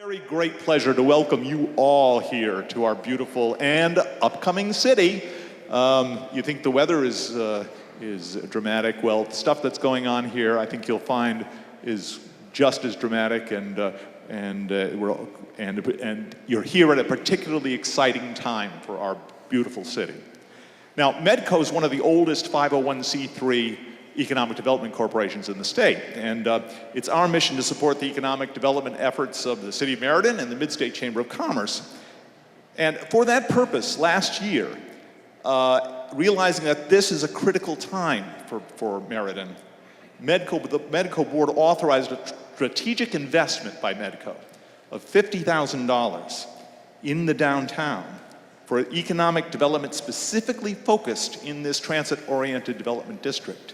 Very great pleasure to welcome you all here to our beautiful and upcoming city. You think the weather is dramatic? Well, the stuff that's going on here, I think you'll find, is just as dramatic, and you're here at a particularly exciting time for our beautiful city. Now, MEDCO is one of the oldest 501c3 economic development corporations in the state, and it's our mission to support the economic development efforts of the City of Meriden and the Mid-State Chamber of Commerce. And for that purpose, last year, realizing that this is a critical time for Meriden, the MEDCO board authorized a strategic investment by MEDCO of $50,000 in the downtown for economic development specifically focused in this transit-oriented development district.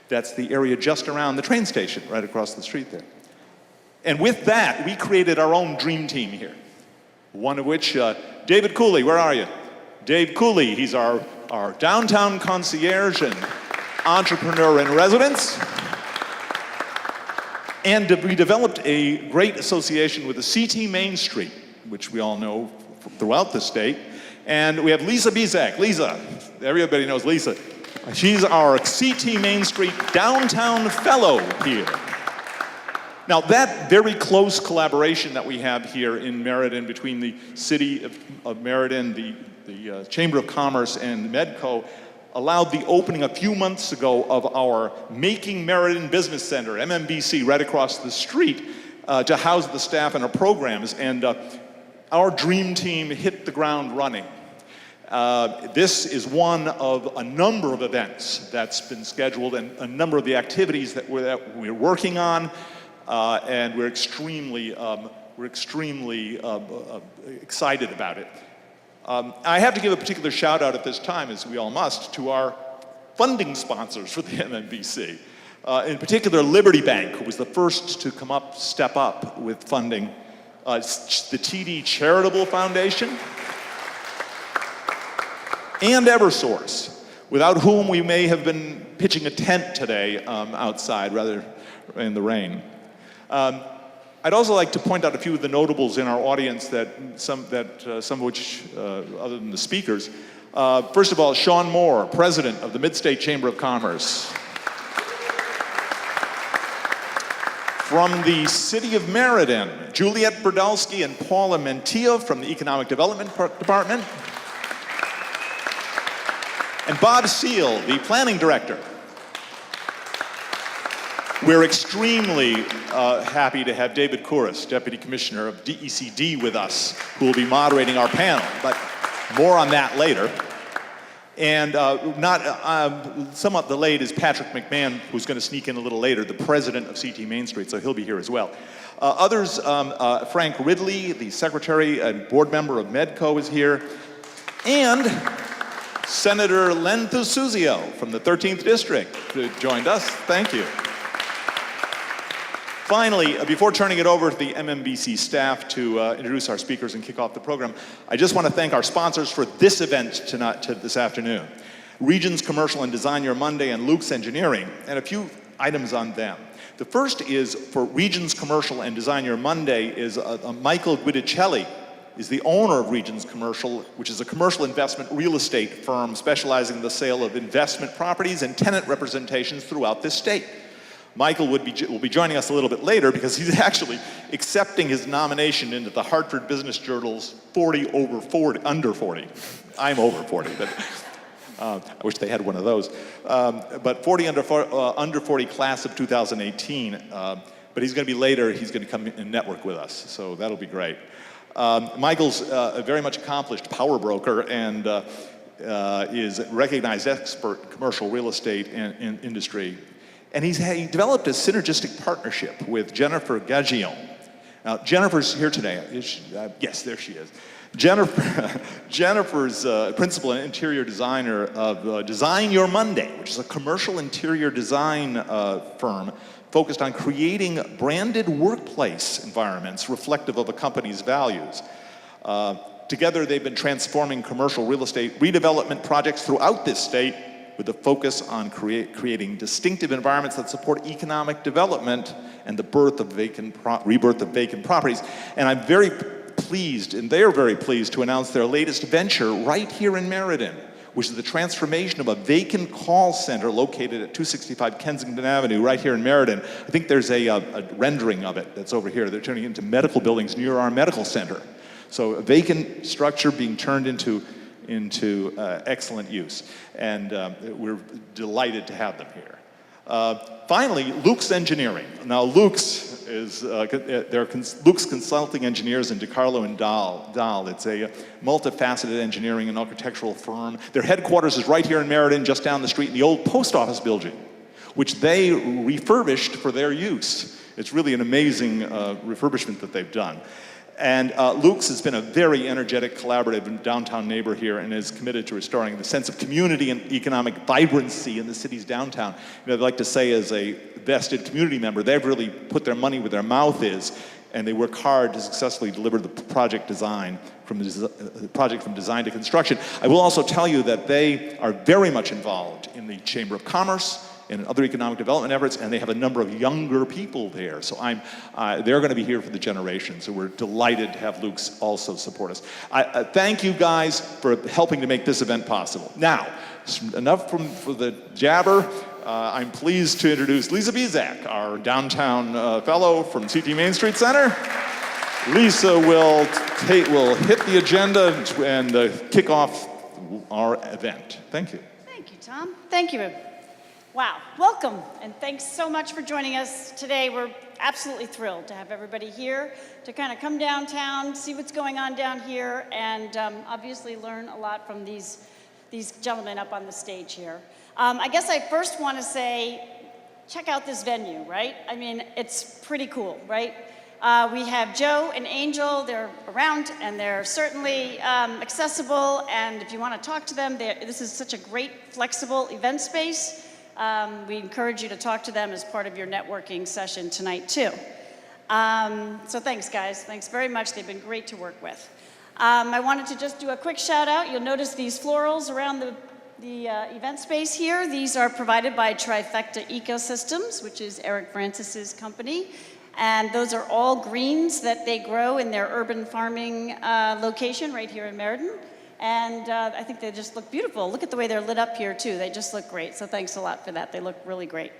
That's the area just around the train station, right across the street there. And with that, we created our own dream team here. One of which, David Cooley, where are you? Dave Cooley, he's our downtown concierge and entrepreneur in residence. And we developed a great association with the CT Main Street, which we all know throughout the state. And we have Lisa Biesak. Lisa, everybody knows Lisa. She's our CT Main Street Downtown Fellow here. Now, that very close collaboration that we have here in Meriden between the City of Meriden, the Chamber of Commerce, and MEDCO allowed the opening a few months ago of our Making Meriden Business Center, MMBC, right across the street to house the staff and our programs. And our dream team hit the ground running. This is one of a number of events that's been scheduled and a number of the activities that we're working on, and we're extremely excited about it. I have to give a particular shout out at this time, as we all must, to our funding sponsors for the MMBC. In particular, Liberty Bank, who was the first to step up with funding, the TD Charitable Foundation, and Eversource, without whom we may have been pitching a tent today outside rather in the rain. I'd also like to point out a few of the notables in our audience some of which, other than the speakers. First of all, Sean Moore, President of the Mid-State Chamber of Commerce. From the City of Meriden, Juliet Burdelski and Paula Mentilla from the Economic Development Department. And Bob Seal, the Planning Director. We're extremely happy to have David Kooris, Deputy Commissioner of DECD, with us, who will be moderating our panel, but more on that later. And somewhat delayed is Patrick McMahon, who's going to sneak in a little later, the President of CT Main Street, so he'll be here as well. Others, Frank Ridley, the Secretary and Board Member of MEDCO, is here. And Senator Len Thusuzio from the 13th District who joined us. Thank you. Finally, before turning it over to the MMBC staff to introduce our speakers and kick off the program, I just want to thank our sponsors for this event this afternoon. Regions Commercial and Design Your Monday and Luke's Engineering, and a few items on them. The first is for Regions Commercial and Design Your Monday is Michael Guidicelli, is the owner of Regions Commercial, which is a commercial investment real estate firm specializing in the sale of investment properties and tenant representations throughout this state. Michael will be joining us a little bit later because he's actually accepting his nomination into the Hartford Business Journal's 40 over 40, under 40. I'm over 40, but I wish they had one of those. But 40 under 40 class of 2018. But he's going to be later, he's going to come and network with us, so that'll be great. Michael's a very much accomplished power broker and is a recognized expert in commercial real estate and industry. And he developed a synergistic partnership with Jennifer Gagion. Now, Jennifer's here today. Yes, there she is. Jennifer's principal and interior designer of Design Your Monday, which is a commercial interior design firm focused on creating branded workplace environments reflective of a company's values. Together, they've been transforming commercial real estate redevelopment projects throughout this state with a focus on creating distinctive environments that support economic development and the rebirth of vacant properties. And I'm very pleased, and they're very pleased, to announce their latest venture right here in Meriden, which is the transformation of a vacant call center located at 265 Kensington Avenue right here in Meriden. I think there's a rendering of it that's over here. They're turning it into medical buildings near our medical center. So a vacant structure being turned into excellent use. And we're delighted to have them here. Finally, Luke's Engineering. Now, Luke's is Luke's Consulting Engineers in DiCarlo and Dahl. It's a multifaceted engineering and architectural firm. Their headquarters is right here in Meriden, just down the street in the old post office building, which they refurbished for their use. It's really an amazing refurbishment that they've done. And Luke's has been a very energetic, collaborative downtown neighbor here and is committed to restoring the sense of community and economic vibrancy in the city's downtown. You know, I'd like to say, as a vested community member, they've really put their money where their mouth is, and they work hard to successfully deliver the project from design to construction. I will also tell you that they are very much involved in the Chamber of Commerce and other economic development efforts, and they have a number of younger people there. So they're going to be here for the generation, so we're delighted to have Luke's also support us. Thank you guys for helping to make this event possible. Now, enough for the jabber. I'm pleased to introduce Lisa Biesak, our downtown fellow from CT Main Street Center. Lisa will hit the agenda and kick off our event. Thank you. Thank you, Tom. Thank you. Wow, welcome, and thanks so much for joining us today. We're absolutely thrilled to have everybody here to kind of come downtown, see what's going on down here, and obviously learn a lot from these gentlemen up on the stage here. I guess I first want to say, check out this venue, right? I mean, it's pretty cool, right? We have Joe and Angel. They're around, and they're certainly accessible, and if you want to talk to them, this is such a great, flexible event space. We encourage you to talk to them as part of your networking session tonight, too. So thanks, guys. Thanks very much. They've been great to work with. I wanted to just do a quick shout out. You'll notice these florals around the event space here. These are provided by Trifecta Ecosystems, which is Eric Francis's company. And those are all greens that they grow in their urban farming location right here in Meriden. And I think they just look beautiful. Look at the way they're lit up here, too. They just look great. So thanks a lot for that. They look really great.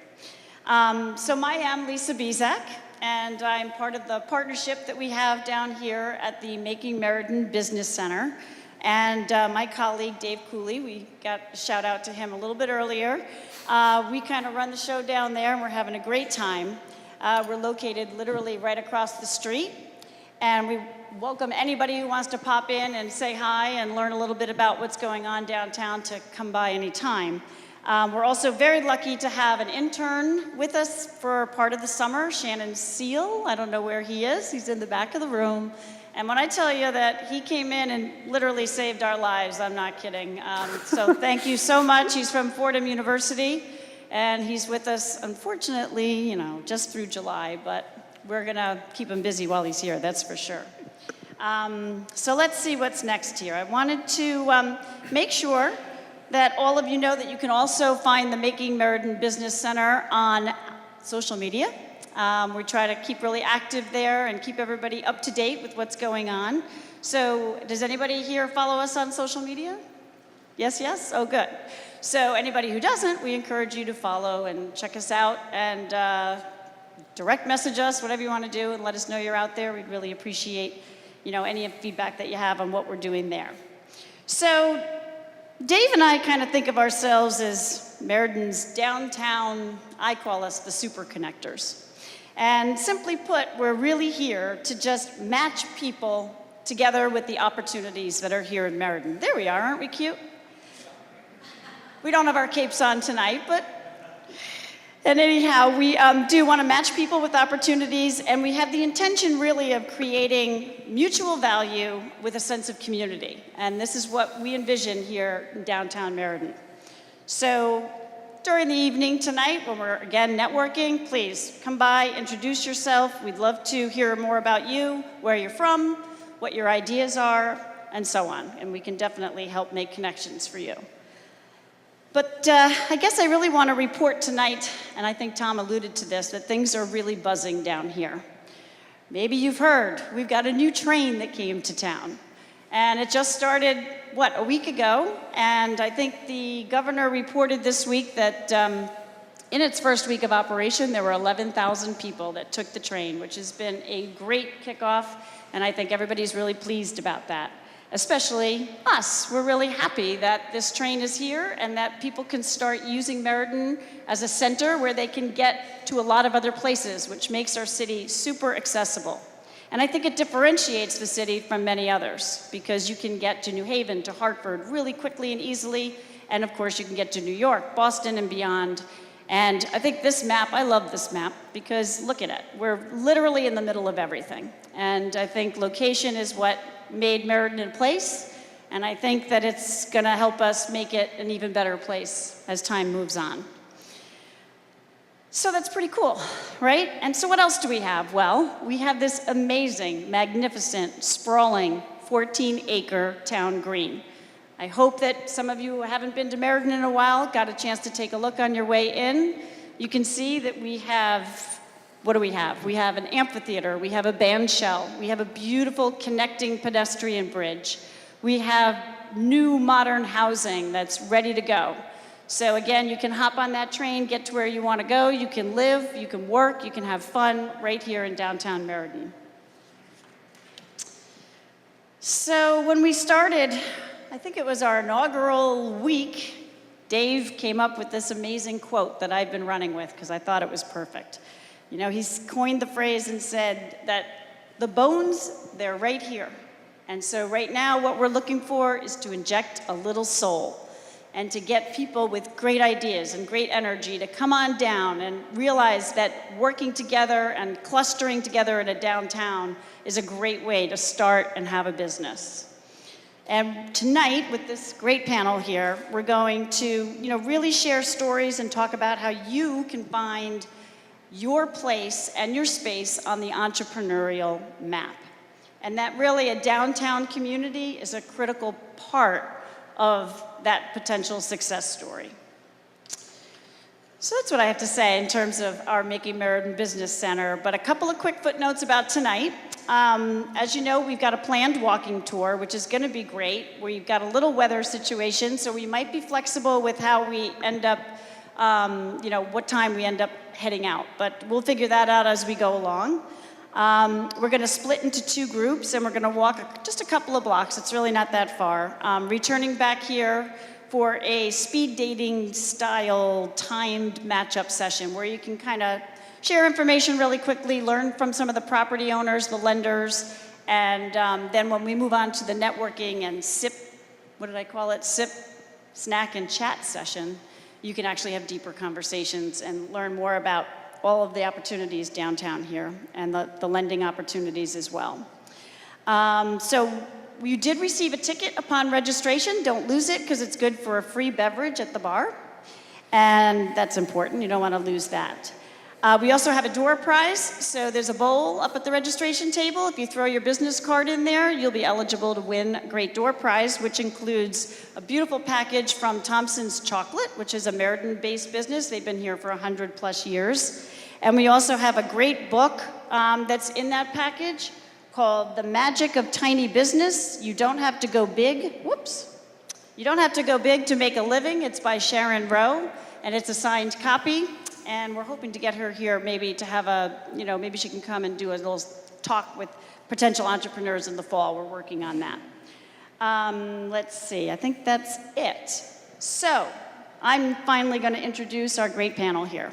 So I am Lisa Biesak, and I'm part of the partnership that we have down here at the Making Meriden Business Center. And my colleague, Dave Cooley, we got a shout out to him a little bit earlier. We kind of run the show down there, and we're having a great time. We're located literally right across the street. And we welcome anybody who wants to pop in and say hi and learn a little bit about what's going on downtown to come by anytime. We're also very lucky to have an intern with us for part of the summer, Shannon Seal. I don't know where he is. He's in the back of the room. And when I tell you that he came in and literally saved our lives, I'm not kidding. So thank you so much. He's from Fordham University, and he's with us, unfortunately, just through July, but we're going to keep him busy while he's here, that's for sure. So let's see what's next here. I wanted to make sure that all of you know that you can also find the Making Meriden Business Center on social media. We try to keep really active there and keep everybody up to date with what's going on. So does anybody here follow us on social media? Yes, yes? Oh, good. So anybody who doesn't, we encourage you to follow and check us out and direct message us, whatever you want to do, and let us know you're out there. We'd really appreciate, any feedback that you have on what we're doing there. So Dave and I kind of think of ourselves as Meriden's downtown, I call us the super connectors. And simply put, we're really here to just match people together with the opportunities that are here in Meriden. There we are, aren't we cute? We don't have our capes on tonight, and anyhow, we do want to match people with opportunities, and we have the intention really of creating mutual value with a sense of community. And this is what we envision here in downtown Meriden. So during the evening tonight, when we're again networking, please come by, introduce yourself. We'd love to hear more about you, where you're from, what your ideas are, and so on. And we can definitely help make connections for you. But I guess I really want to report tonight, and I think Tom alluded to this, that things are really buzzing down here. Maybe you've heard, we've got a new train that came to town. And it just started, a week ago? And I think the governor reported this week that in its first week of operation, there were 11,000 people that took the train, which has been a great kickoff, and I think everybody's really pleased about that. Especially us. We're really happy that this train is here and that people can start using Meriden as a center where they can get to a lot of other places, which makes our city super accessible. And I think it differentiates the city from many others because you can get to New Haven, to Hartford really quickly and easily, and of course you can get to New York, Boston, and beyond. And I think this map, I love this map because look at it. We're literally in the middle of everything. And I think location is what made Meriden in place, and I think that it's gonna help us make it an even better place as time moves on. So that's pretty cool, right? And so what else do we have? Well, we have this amazing, magnificent, sprawling 14-acre town green. I hope that some of you who haven't been to Meriden in a while got a chance to take a look on your way in. You can see that we have, what do we have? We have an amphitheater, we have a band shell, we have a beautiful connecting pedestrian bridge. We have new modern housing that's ready to go. So again, you can hop on that train, get to where you want to go, you can live, you can work, you can have fun right here in downtown Meriden. So when we started, I think it was our inaugural week, Dave came up with this amazing quote that I've been running with because I thought it was perfect. You know, he's coined the phrase and said that the bones, they're right here. And so right now what we're looking for is to inject a little soul and to get people with great ideas and great energy to come on down and realize that working together and clustering together in a downtown is a great way to start and have a business. And tonight, with this great panel here, we're going to, really share stories and talk about how you can find your place and your space on the entrepreneurial map. And that really a downtown community is a critical part of that potential success story. So that's what I have to say in terms of our Making Meriden Business Center, but a couple of quick footnotes about tonight. As you know, we've got a planned walking tour, which is gonna be great. We've got a little weather situation, so we might be flexible with how we end up, what time we end up heading out, but we'll figure that out as we go along. We're gonna split into two groups and we're gonna walk just a couple of blocks, it's really not that far. Returning back here for a speed dating style timed matchup session where you can kind of share information really quickly, learn from some of the property owners, the lenders, and then when we move on to the networking and sip, snack and chat session, you can actually have deeper conversations and learn more about all of the opportunities downtown here and the lending opportunities as well. So you did receive a ticket upon registration. Don't lose it because it's good for a free beverage at the bar. And that's important. You don't want to lose that. We also have a door prize. So there's a bowl up at the registration table. If you throw your business card in there, you'll be eligible to win a great door prize, which includes a beautiful package from Thompson's Chocolate, which is a Meriden-based business. They've been here for 100+ years. And we also have a great book that's in that package called The Magic of Tiny Business. You don't have to go big. Whoops. You don't have to go big to make a living. It's by Sharon Rowe, and it's a signed copy. And we're hoping to get her here maybe to have maybe she can come and do a little talk with potential entrepreneurs in the fall. We're working on that. Let's see, I think that's it. So I'm finally going to introduce our great panel here.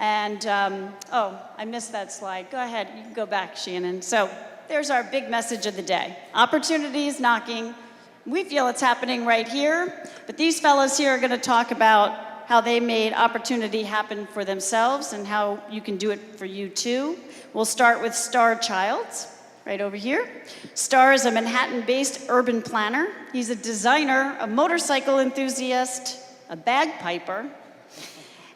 And, I missed that slide. Go ahead, you can go back, Shannon. So there's our big message of the day. Opportunity is knocking. We feel it's happening right here, but these fellows here are going to talk about how they made opportunity happen for themselves and how you can do it for you too. We'll start with Star Childs, right over here. Star is a Manhattan-based urban planner. He's a designer, a motorcycle enthusiast, a bagpiper,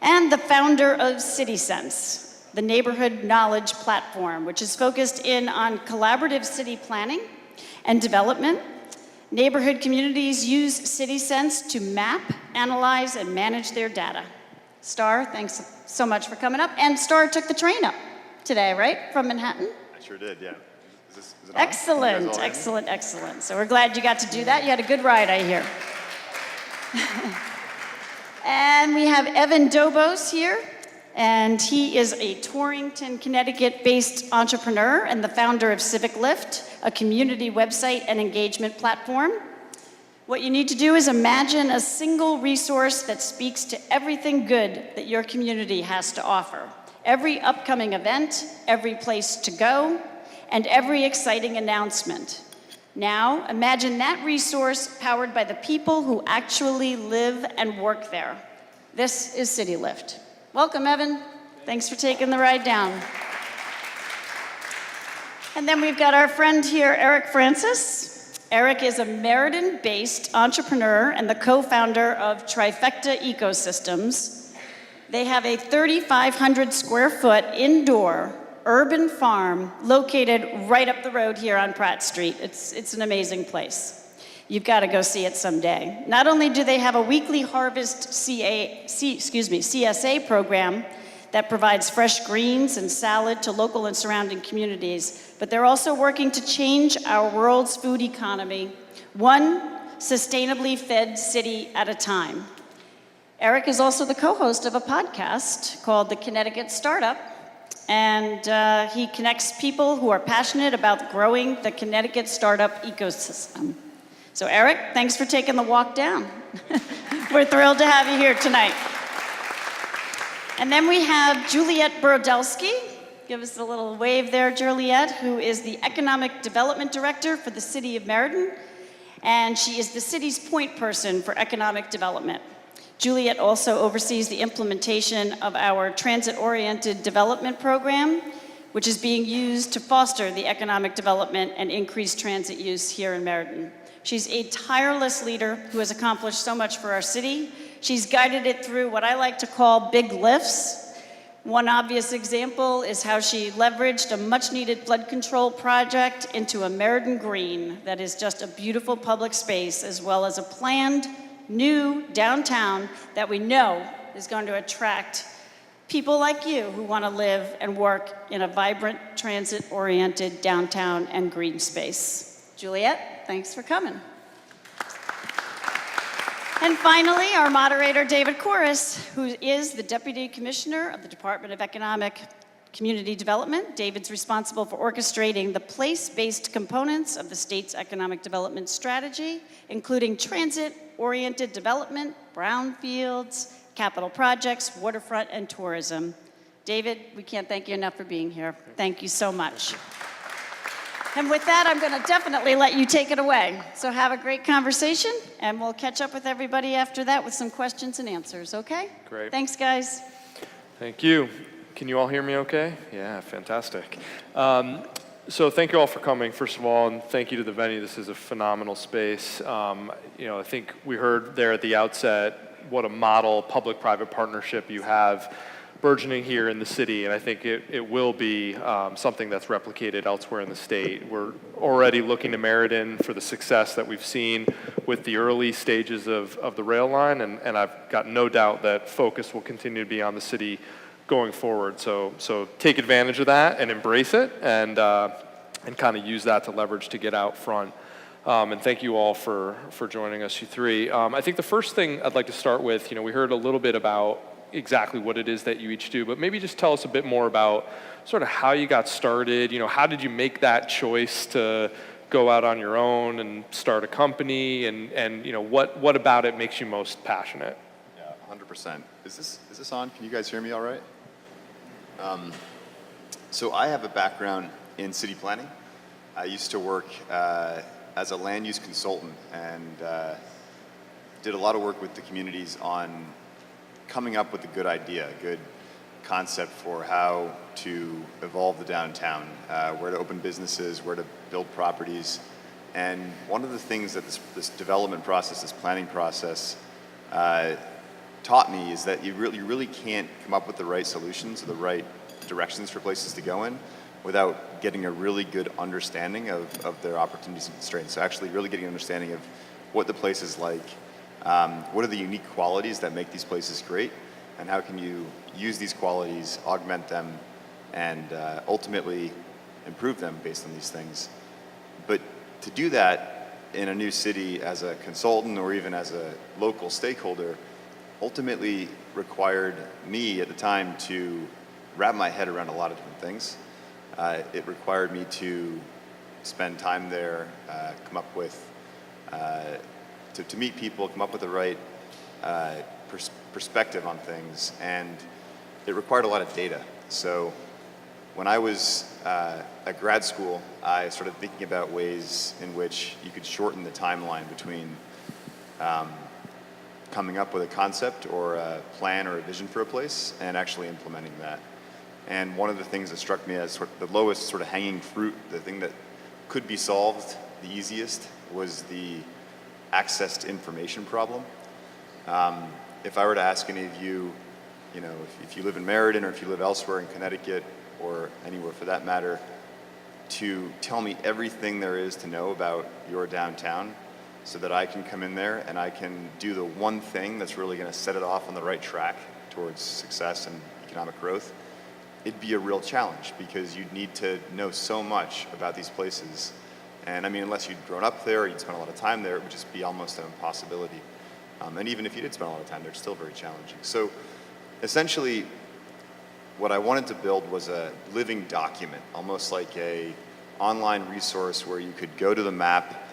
and the founder of Citiesense, the neighborhood knowledge platform, which is focused in on collaborative city planning and development, Neighborhood communities use Citiesense to map, analyze, and manage their data. Star, thanks so much for coming up. And Star took the train up today, right, from Manhattan? I sure did, yeah. Is it on? Excellent, excellent, excellent. So we're glad you got to do that. You had a good ride, I hear. And we have Evan Dobos here, and he is a Torrington, Connecticut-based entrepreneur and the founder of CivicLift, a community website and engagement platform. What you need to do is imagine a single resource that speaks to everything good that your community has to offer. Every upcoming event, every place to go, and every exciting announcement. Now, imagine that resource powered by the people who actually live and work there. This is CityLift. Welcome, Evan. Thanks for taking the ride down. And then we've got our friend here, Eric Francis. Eric is a Meriden-based entrepreneur and the co-founder of Trifecta Ecosystems. They have a 3,500 square foot indoor urban farm located right up the road here on Pratt Street. It's an amazing place. You've got to go see it someday. Not only do they have a weekly harvest CSA program that provides fresh greens and salad to local and surrounding communities, but they're also working to change our world's food economy, one sustainably fed city at a time. Eric is also the co-host of a podcast called The Connecticut Startup, and he connects people who are passionate about growing the Connecticut startup ecosystem. So Eric, thanks for taking the walk down. We're thrilled to have you here tonight. And then we have Juliet Burdelski. Give us a little wave there, Juliet, who is the Economic Development Director for the City of Meriden, and she is the city's point person for economic development. Juliet also oversees the implementation of our transit-oriented development program, which is being used to foster the economic development and increase transit use here in Meriden. She's a tireless leader who has accomplished so much for our city. She's guided it through what I like to call big lifts. One obvious example is how she leveraged a much-needed flood control project into a Meriden Green that is just a beautiful public space, as well as a planned new downtown that we know is going to attract people like you who want to live and work in a vibrant, transit-oriented downtown and green space. Juliet, thanks for coming. And finally, our moderator, David Kooris, who is the Deputy Commissioner of the Department of Economic Community Development. David's responsible for orchestrating the place-based components of the state's economic development strategy, including transit-oriented development, brownfields, capital projects, waterfront, and tourism. David, we can't thank you enough for being here. Thank you so much. And with that, I'm going to definitely let you take it away. So have a great conversation, and we'll catch up with everybody after that with some questions and answers, okay? Great. Thanks, guys. Thank you. Can you all hear me okay? Yeah, fantastic. So thank you all for coming, first of all, and thank you to the venue. This is a phenomenal space. I think we heard there at the outset what a model public-private partnership you have burgeoning here in the city, and I think it will be something that's replicated elsewhere in the state. We're already looking to Meriden for the success that we've seen with the early stages of the rail line, and I've got no doubt that focus will continue to be on the city going forward. So take advantage of that and embrace it, and kind of use that to leverage to get out front. And thank you all for joining us, you three. I think the first thing I'd like to start with, we heard a little bit about exactly what it is that you each do, but maybe just tell us a bit more about sort of how you got started. How did you make that choice to go out on your own and start a company, and what about it makes you most passionate? Yeah, 100%. Is this on? Can you guys hear me all right? So I have a background in city planning. I used to work as a land use consultant and did a lot of work with the communities on coming up with a good idea, a good concept for how to evolve the downtown, where to open businesses, where to build properties. And one of the things that this development process, this planning process, taught me is that you really can't come up with the right solutions or the right directions for places to go in without getting a really good understanding of their opportunities and constraints. So actually really getting an understanding of what the place is like, what are the unique qualities that make these places great, and how can you use these qualities, augment them, and ultimately improve them based on these things. But to do that in a new city as a consultant or even as a local stakeholder ultimately required me at the time to wrap my head around a lot of different things. It required me to spend time there, come up with, to meet people, come up with the right perspective on things, and it required a lot of data. So when I was at grad school, I started thinking about ways in which you could shorten the timeline between coming up with a concept or a plan or a vision for a place and actually implementing that. And one of the things that struck me as sort of the lowest sort of hanging fruit, the thing that could be solved the easiest, was the access to information problem. If I were to ask any of you, you know, if you live in Meriden or if you live elsewhere in Connecticut or anywhere for that matter, to tell me everything there is to know about your downtown so that I can come in there and I can do the one thing that's really going to set it off on the right track towards success and economic growth, it'd be a real challenge because you'd need to know so much about these places. And I mean, unless you'd grown up there or you'd spent a lot of time there, it would just be almost an impossibility. And even if you did spend a lot of time there, it's still very challenging. So essentially, what I wanted to build was a living document, almost like a online resource where you could go to the map,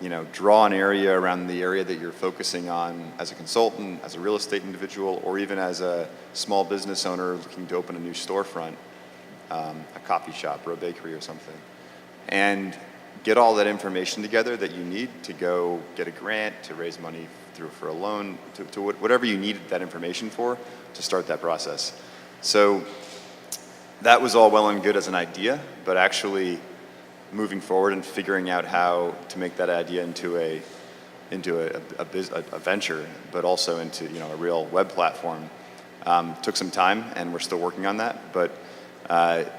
you know, draw an area around the area that you're focusing on as a consultant, as a real estate individual, or even as a small business owner looking to open a new storefront, a coffee shop or a bakery or something, and get all that information together that you need to go get a grant, to raise money for a loan, to whatever you needed that information for to start that process. So that was all well and good as an idea, but actually moving forward and figuring out how to make that idea into a venture, but also into, you know, a real web platform, took some time, and we're still working on that. But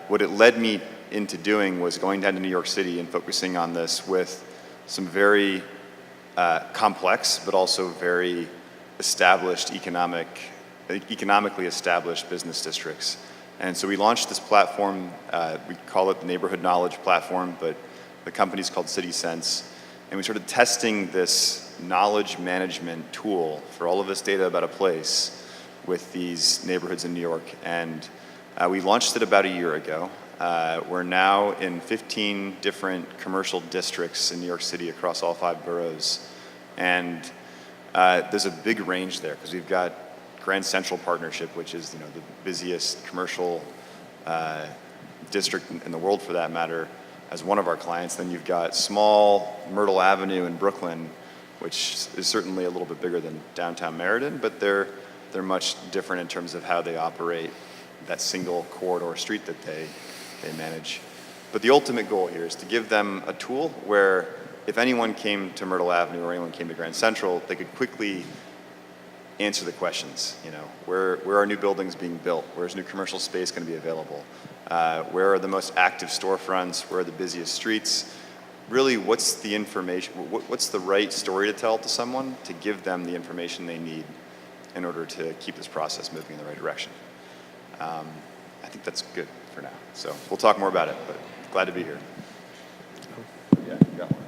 what it led me into doing was going down to New York City and focusing on this with some very complex, but also very established economically established business districts. And so we launched this platform, we call it the Neighborhood Knowledge Platform, but the company's called Citiesense. And we started testing this knowledge management tool for all of this data about a place with these neighborhoods in New York. And we launched it about a year ago. We're now in 15 different commercial districts in New York City across all 5 boroughs. And there's a big range there because we've got Grand Central Partnership, which is, you know, the busiest commercial district in the world for that matter, as one of our clients. Then you've got small Myrtle Avenue in Brooklyn, which is certainly a little bit bigger than downtown Meriden, but they're much different in terms of how they operate that single corridor street that they manage. But the ultimate goal here is to give them a tool where if anyone came to Myrtle Avenue or anyone came to Grand Central, they could quickly answer the questions. You know, where are new buildings being built? Where's new commercial space going to be available? Where are the most active storefronts? Where are the busiest streets? Really, what's the information? What's the right story to tell to someone to give them the information they need in order to keep this process moving in the right direction? I think that's good for now. So we'll talk more about it, but glad to be here. Yeah, you got one.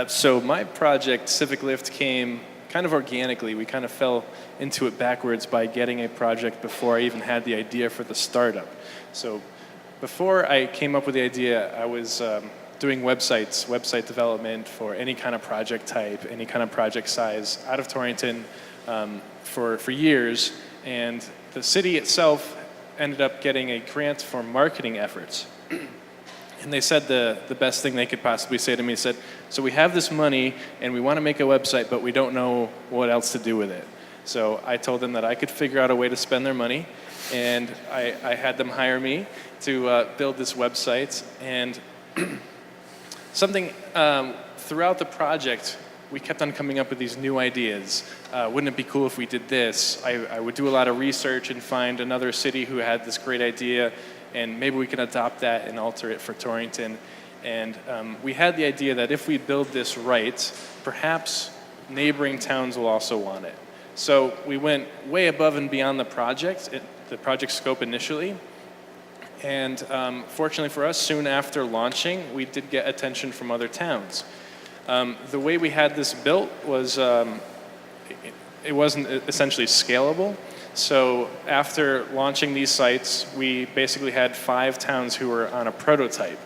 So my project, CivicLift, came kind of organically. We kind of fell into it backwards by getting a project before I even had the idea for the startup. So before I came up with the idea, I was doing website development for any kind of project type, any kind of project size out of Torrington for years. And the city itself ended up getting a grant for marketing efforts. And they said the best thing they could possibly say to me, said, so we have this money and we want to make a website, but we don't know what else to do with it. So I told them that I could figure out a way to spend their money, and I had them hire me to build this website. And something throughout the project we kept on coming up with these new ideas. Wouldn't it be cool if we did this? I would do a lot of research and find another city who had this great idea, and maybe we can adopt that and alter it for Torrington. And we had the idea that if we build this right, perhaps neighboring towns will also want it. So we went way above and beyond the project scope initially. And fortunately for us, soon after launching, we did get attention from other towns. The way we had this built was, it wasn't essentially scalable. So after launching these sites, we basically had 5 towns who were on a prototype.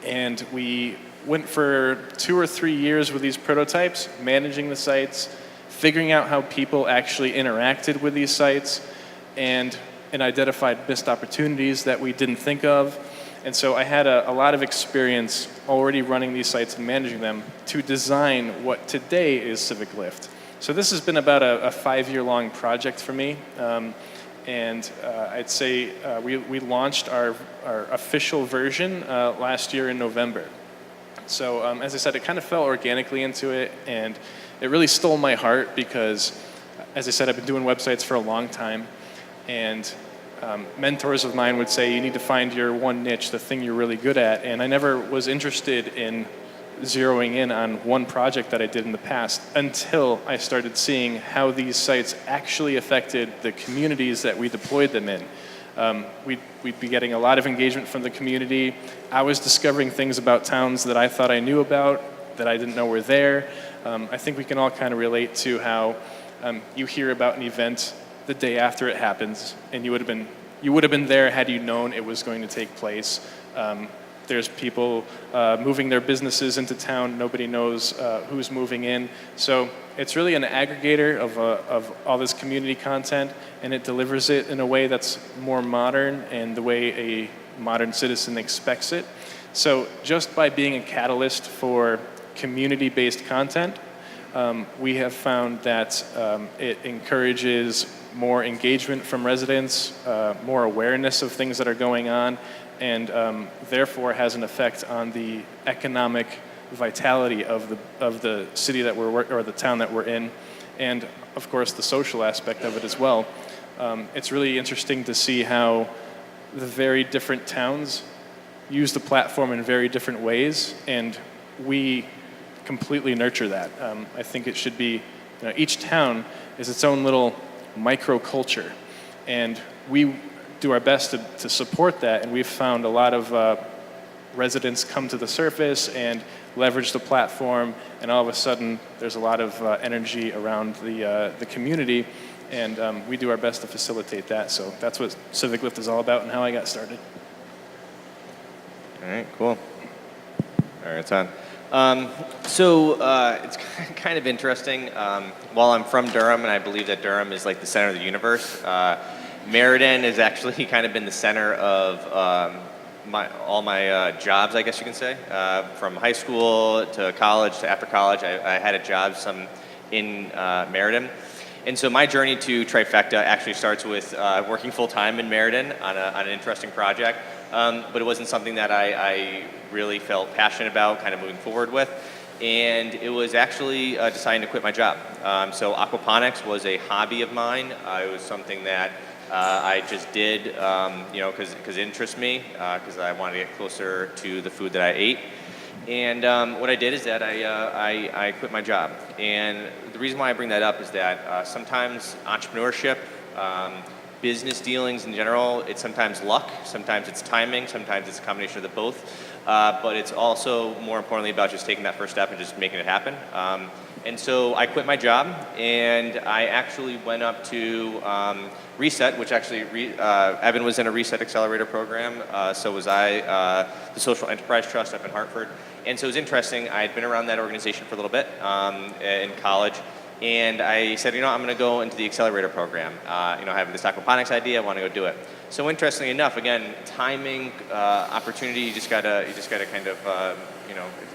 And we went for 2 or 3 years with these prototypes, managing the sites, figuring out how people actually interacted with these sites, and identified missed opportunities that we didn't think of. And so I had a lot of experience already running these sites and managing them to design what today is CivicLift. So this has been about a 5-year-long project for me. I'd say we launched our official version last year in November. So as I said, it kind of fell organically into it, and it really stole my heart because, as I said, I've been doing websites for a long time, and mentors of mine would say you need to find your one niche, the thing you're really good at, and I never was interested in zeroing in on one project that I did in the past until I started seeing how these sites actually affected the communities that we deployed them in. We'd be getting a lot of engagement from the community. I was discovering things about towns that I thought I knew about that I didn't know were there. I think we can all kind of relate to how you hear about an event the day after it happens, and you would have been there had you known it was going to take place. There's people moving their businesses into town. Nobody knows who's moving in. So it's really an aggregator of all this community content, and it delivers it in a way that's more modern and the way a modern citizen expects it. So just by being a catalyst for community-based content, we have found that it encourages more engagement from residents, more awareness of things that are going on, and therefore has an effect on the economic vitality of the city that or the town that we're in, and of course the social aspect of it as well. It's really interesting to see how the very different towns use the platform in very different ways, and we completely nurture that. I think it should be, each town is its own little microculture, and we do our best to support that, and we've found a lot of residents come to the surface and leverage the platform, and all of a sudden there's a lot of energy around the community, and we do our best to facilitate that. So that's what CivicLift is all about and how I got started. All right, cool. All right, it's on. It's kind of interesting. While I'm from Durham, and I believe that Durham is like the center of the universe, Meriden has actually kind of been the center of all my jobs, I guess you can say. From high school to college to after college, I had a job in Meriden. And so my journey to Trifecta actually starts with working full-time in Meriden on an interesting project. But it wasn't something that I really felt passionate about kind of moving forward with. And it was actually deciding to quit my job. So aquaponics was a hobby of mine. It was something that I just did, because it interests me, because I wanted to get closer to the food that I ate. And what I did is that I quit my job. And the reason why I bring that up is that sometimes entrepreneurship, business dealings in general, it's sometimes luck, sometimes it's timing, sometimes it's a combination of the both. But it's also more importantly about just taking that first step and just making it happen. And so I quit my job, and I actually went up to Reset, which actually Evan was in a Reset Accelerator program. So was I, the Social Enterprise Trust up in Hartford. And so it was interesting. I had been around that organization for a little bit in college. And I said, I'm going to go into the accelerator program. I have this aquaponics idea. I want to go do it. So interestingly enough, again, timing, opportunity. You just gotta kind of,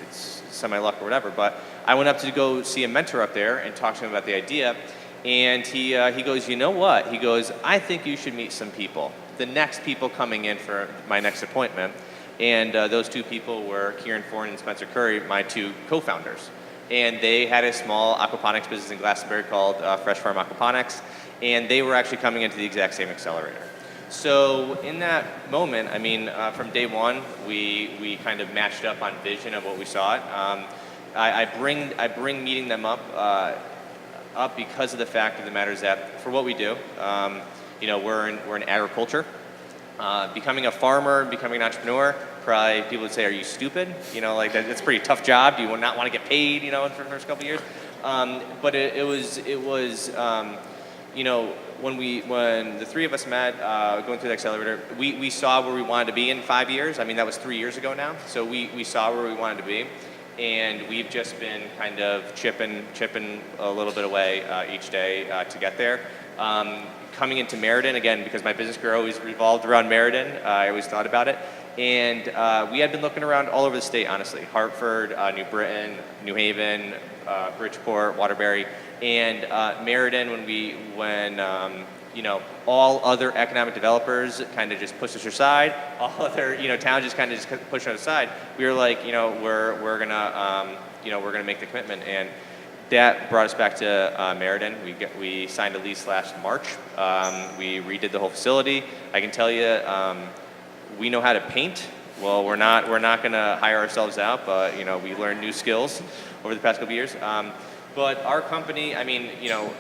it's semi-luck or whatever. But I went up to go see a mentor up there and talk to him about the idea. And he goes, you know what? He goes, I think you should meet some people. The next people coming in for my next appointment. And those two people were Kieran Forn and Spencer Curry, my two co-founders. and they had a small aquaponics business in Glastonbury called Fresh Farm Aquaponics, and they were actually coming into the exact same accelerator. So in that moment, I mean, from day one, we kind of matched up on vision of what we saw. I bring meeting them up because of the fact of the matter is that for what we do, we're in agriculture. Becoming a farmer, becoming an entrepreneur, probably people would say, "Are you stupid?" Like that's a pretty tough job. Do you not want to get paid? For the first couple of years. But it was. When the three of us met going through the accelerator, we saw where we wanted to be in 5 years. I mean, that was 3 years ago now. So we saw where we wanted to be, and we've just been kind of chipping a little bit away each day to get there. Coming into Meriden, again, because my business career always revolved around Meriden, I always thought about it. And we had been looking around all over the state, honestly. Hartford, New Britain, New Haven, Bridgeport, Waterbury. And Meriden, when all other economic developers kind of just pushed us aside, all other towns just kind of pushed us aside. We were like, we're gonna make the commitment, and that brought us back to Meriden. We signed a lease last March. We redid the whole facility. I can tell you, we know how to paint. Well, we're not gonna hire ourselves out, but we learned new skills over the past couple of years. But our company, I mean,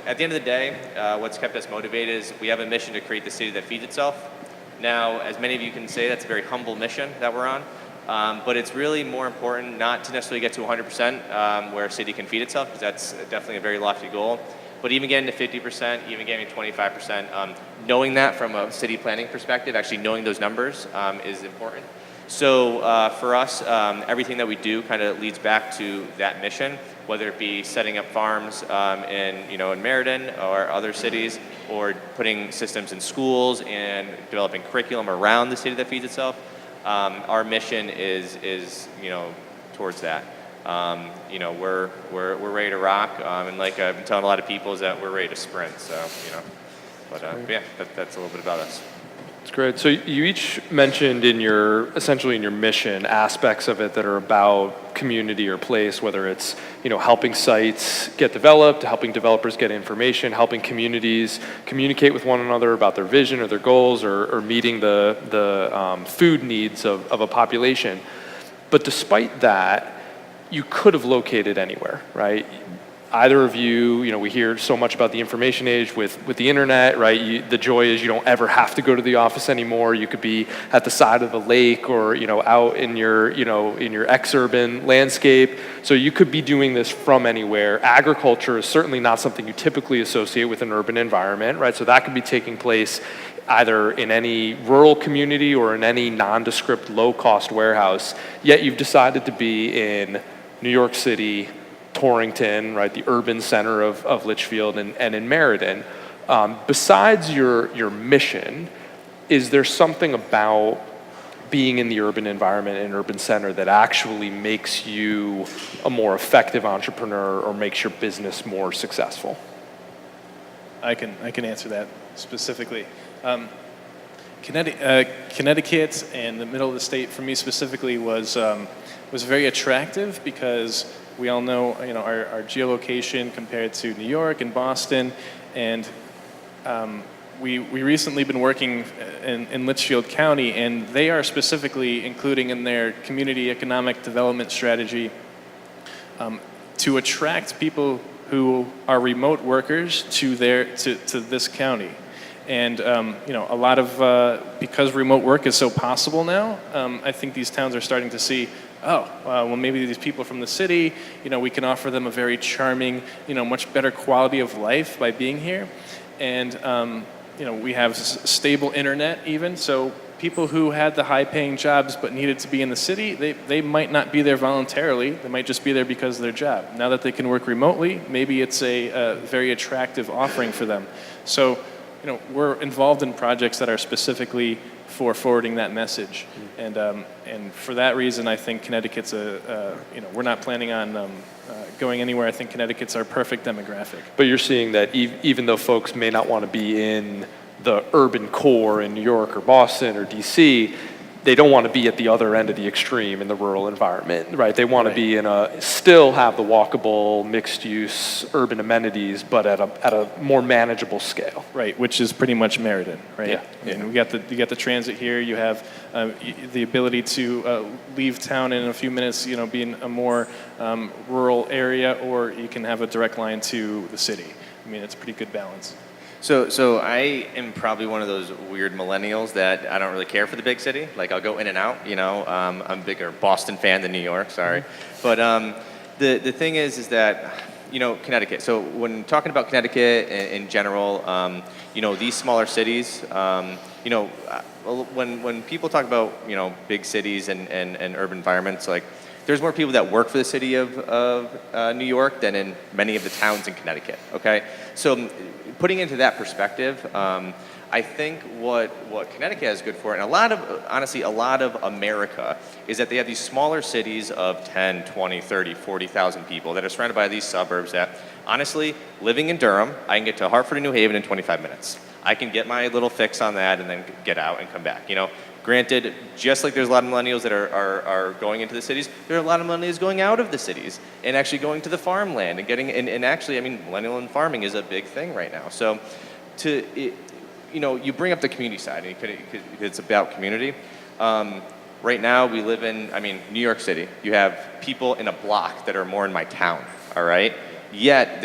at the end of the day, what's kept us motivated is we have a mission to create the city that feeds itself. Now, as many of you can say, that's a very humble mission that we're on. But it's really more important not to necessarily get to 100% where a city can feed itself, because that's definitely a very lofty goal. But even getting to 50%, even getting to 25%, knowing that from a city planning perspective, actually knowing those numbers is important. So for us, everything that we do kind of leads back to that mission, whether it be setting up farms in Meriden or other cities, or putting systems in schools and developing curriculum around the city that feeds itself. Our mission is towards that. We're ready to rock, and like I've been telling a lot of people is that we're ready to sprint. So yeah, that's a little bit about us. That's great. So you each mentioned essentially in your mission aspects of it that are about community or place, whether it's helping sites get developed, helping developers get information, helping communities communicate with one another about their vision or their goals, or meeting the food needs of a population. But despite that, you could have located anywhere, right? Either of you, we hear so much about the information age with the internet, right? The joy is you don't ever have to go to the office anymore. You could be at the side of the lake, or out in your ex-urban landscape. So you could be doing this from anywhere. Agriculture is certainly not something you typically associate with an urban environment, right? So that could be taking place either in any rural community or in any nondescript low-cost warehouse. Yet you've decided to be in New York City, Torrington, right, the urban center of Litchfield, and in Meriden. Besides your mission, is there something about being in the urban environment and urban center that actually makes you a more effective entrepreneur or makes your business more successful? I can answer that specifically. Connecticut and the middle of the state for me specifically was very attractive because we all know, our geolocation compared to New York and Boston, and we recently been working in Litchfield County, and they are specifically including in their community economic development strategy to attract people who are remote workers to this county. And a lot of because remote work is so possible now, I think these towns are starting to see, well, maybe these people from the city, we can offer them a very charming, much better quality of life by being here. And, we have stable internet even. So people who had the high-paying jobs but needed to be in the city, they might not be there voluntarily. They might just be there because of their job. Now that they can work remotely, maybe it's a very attractive offering for them. So, we're involved in projects that are specifically for forwarding that message, and for that reason, I think Connecticut's we're not planning on going anywhere. I think Connecticut's our perfect demographic. But you're seeing that even though folks may not want to be in the urban core in New York or Boston or DC, they don't want to be at the other end of the extreme in the rural environment, right? They want to be still have the walkable, mixed-use urban amenities, but at a more manageable scale. Right, which is pretty much Meriden, right? Yeah. I mean, you got the transit here. You have the ability to leave town in a few minutes, be in a more rural area, or you can have a direct line to the city. I mean, it's a pretty good balance. So I am probably one of those weird millennials that I don't really care for the big city. Like, I'll go in and out, I'm a bigger Boston fan than New York, sorry. But the thing is that, Connecticut. So when talking about Connecticut in general, these smaller cities, when people talk about, big cities and urban environments, like, there's more people that work for the city of New York than in many of the towns in Connecticut, okay? So putting into that perspective, I think what Connecticut is good for, and honestly, a lot of America, is that they have these smaller cities of 10, 20, 30, 40,000 people that are surrounded by these suburbs that, honestly, living in Durham, I can get to Hartford and New Haven in 25 minutes. I can get my little fix on that and then get out and come back, Granted, just like there's a lot of millennials that are going into the cities, there are a lot of millennials going out of the cities and actually going to the farmland and getting, and actually, I mean, millennial and farming is a big thing right now. So you bring up the community side, and it's about community. Right now, we live in, New York City. You have people in a block that are more in my town, all right? Yet,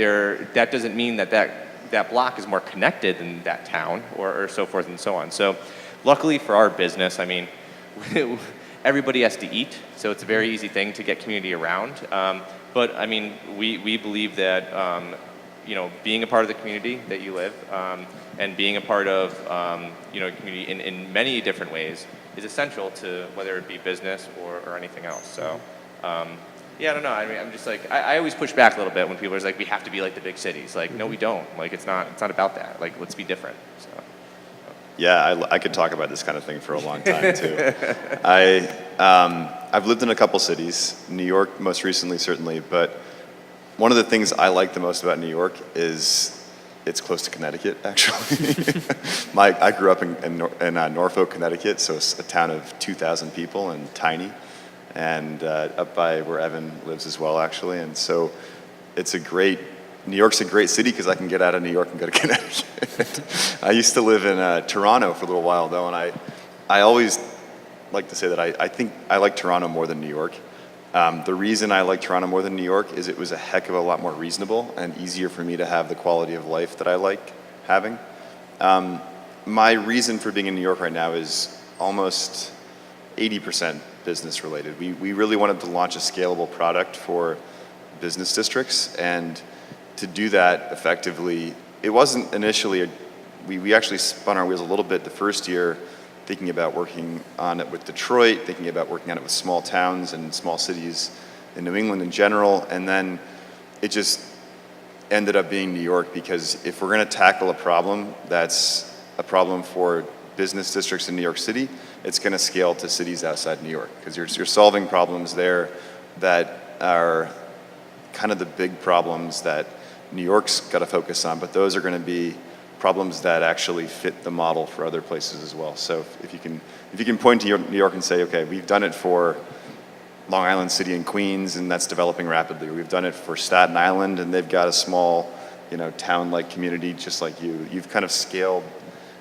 that doesn't mean that block is more connected than that town, or so forth and so on. So, luckily for our business, everybody has to eat, so it's a very easy thing to get community around. But we believe that being a part of the community that you live and being a part of community in many different ways is essential to whether it be business or anything else. So. I don't know. I'm just like, I always push back a little bit when people are like, we have to be like the big cities. Like, no, we don't. Like, it's not about that. Like, let's be different. So. Yeah, I could talk about this kind of thing for a long time too. I've lived in a couple cities, New York most recently certainly, but one of the things I like the most about New York is it's close to Connecticut, actually. I grew up in Norfolk, Connecticut, so it's a town of 2,000 people and tiny, and up by where Evan lives as well, actually, and so New York's a great city because I can get out of New York and go to Connecticut. I used to live in Toronto for a little while, though, and I always like to say that I think I like Toronto more than New York. The reason I like Toronto more than New York is it was a heck of a lot more reasonable and easier for me to have the quality of life that I like having. My reason for being in New York right now is almost 80% business related. We really wanted to launch a scalable product for business districts, and to do that effectively, it wasn't initially, we actually spun our wheels a little bit the first year thinking about working on it with Detroit, thinking about working on it with small towns and small cities in New England in general, and then it just ended up being New York, because if we're going to tackle a problem that's a problem for business districts in New York City, it's going to scale to cities outside New York, because you're solving problems there that are kind of the big problems that New York's got to focus on, but those are going to be problems that actually fit the model for other places as well. So if you can point to New York and say, okay, we've done it for Long Island City and Queens, and that's developing rapidly. We've done it for Staten Island, and they've got a small, town-like community just like you. You've kind of scaled.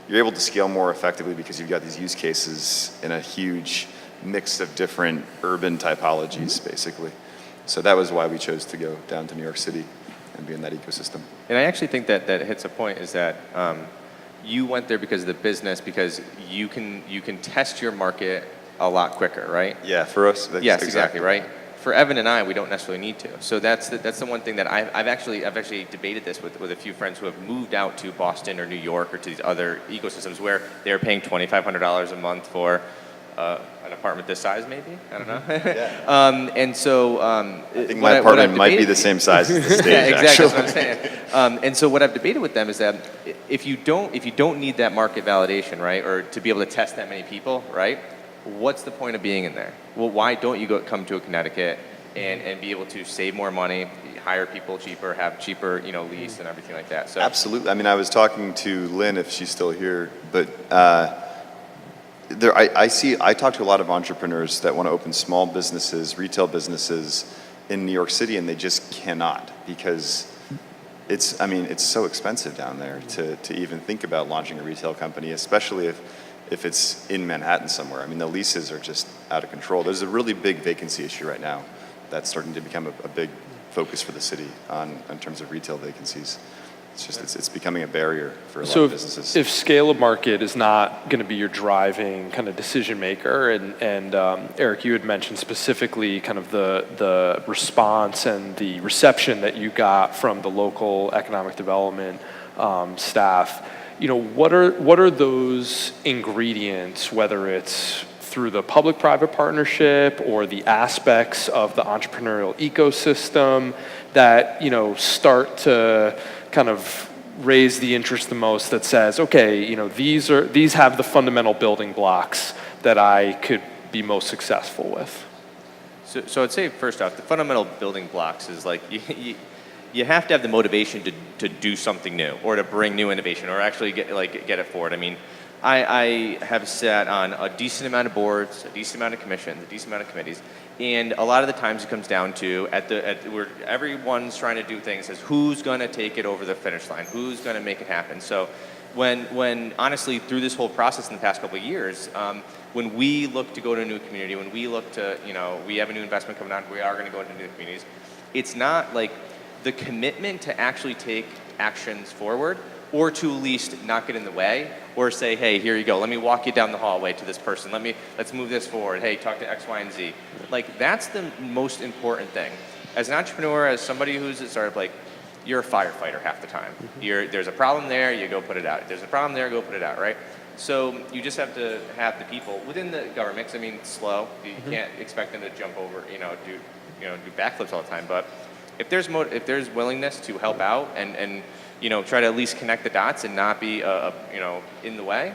You're able to scale more effectively because you've got these use cases in a huge mix of different urban typologies, basically. So that was why we chose to go down to New York City and be in that ecosystem. And I actually think that hits a point, is that you went there because of the business, because you can test your market a lot quicker, right? Yeah, for us. Yes, exactly, right? For Evan and I, we don't necessarily need to. So that's the one thing that I've actually debated this with a few friends who have moved out to Boston or New York or to these other ecosystems where they're paying $2,500 a month for an apartment this size, maybe? I don't know. Yeah. And so I think my apartment might be the same size as the stage, yeah, exactly, actually. that's what I'm saying. And so what I've debated with them is that if you don't need that market validation, right, or to be able to test that many people, right, what's the point of being in there? Well, why don't you come to a Connecticut and be able to save more money, hire people cheaper, have cheaper, lease and everything like that? So Absolutely. I mean, I was talking to Lynn, if she's still here, but I talk to a lot of entrepreneurs that want to open small businesses, retail businesses in New York City, and they just cannot because it's so expensive down there to even think about launching a retail company, especially if it's in Manhattan somewhere. I mean, the leases are just out of control. There's a really big vacancy issue right now that's starting to become a big focus for the city in terms of retail vacancies. It's becoming a barrier for a lot of businesses. If scale of market is not going to be your driving kind of decision maker, and Eric, you had mentioned specifically kind of the response and the reception that you got from the local economic development staff, what are those ingredients, whether it's through the public-private partnership or the aspects of the entrepreneurial ecosystem that start to kind of raise the interest the most, that says, okay, these have the fundamental building blocks that I could be most successful with? So I'd say first off, the fundamental building blocks is like you have to have the motivation to do something new or to bring new innovation or actually get it forward. I mean, I have sat on a decent amount of boards, a decent amount of commissions, a decent amount of committees, and a lot of the times it comes down to where everyone's trying to do things as who's going to take it over the finish line, who's going to make it happen. So when honestly through this whole process in the past couple of years, when we look to go to a new community, when we look to we have a new investment coming on, we are going to go into new communities. It's not like the commitment to actually take actions forward, or to at least not get in the way, or say, hey, here you go, let me walk you down the hallway to this person, let's move this forward, hey, talk to X, Y, and Z. Like, that's the most important thing. As an entrepreneur, as somebody who's a startup, like, you're a firefighter half the time. There's a problem there, you go put it out. There's a problem there, go put it out, right? So you just have to have the people within the government, 'cause I mean, it's slow, you can't expect them to jump over, do backflips all the time, but if there's willingness to help out and try to at least connect the dots and not be, in the way,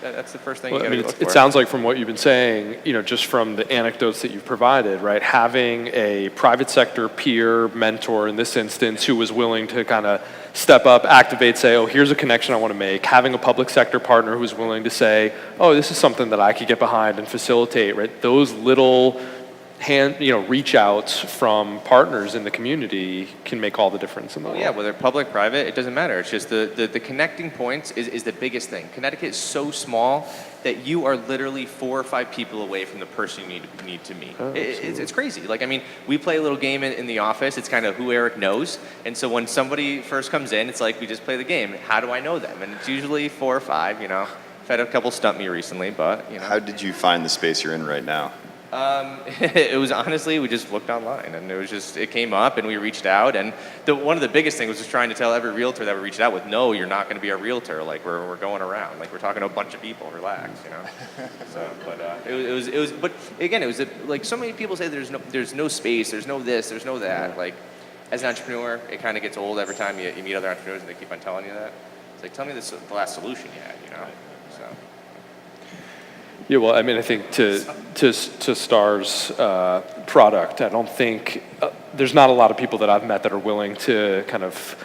that's the first thing you got to look for. It sounds like from what you've been saying, just from the anecdotes that you've provided, right, having a private sector peer mentor in this instance who was willing to kind of step up, activate, say, oh, here's a connection I want to make, having a public sector partner who's willing to say, oh, this is something that I could get behind and facilitate, right? Those little reach outs from partners in the community can make all the difference in the world. Yeah, whether public, private, it doesn't matter. It's just the connecting points is the biggest thing. Connecticut is so small that you are literally 4 or 5 people away from the person you need to meet. It's crazy. Like, I mean, we play a little game in the office. It's kind of who Eric knows. And so when somebody first comes in, it's like we just play the game. How do I know them? And it's usually 4 or 5, I've had a couple stump me recently, but, How did you find the space you're in right now? It was honestly, we just looked online and it came up and we reached out, and one of the biggest things was just trying to tell every realtor that we reached out with, no, you're not going to be our realtor. Like, we're going around, like, we're talking to a bunch of people, relax, So, but but again, it was like so many people say there's no space, there's no this, there's no that. Like, as an entrepreneur, it kind of gets old every time you meet other entrepreneurs and they keep on telling you that. It's like, tell me the last solution you had, So. Yeah, well, I mean, I think to Star's product, I don't think there's not a lot of people that I've met that are willing to kind of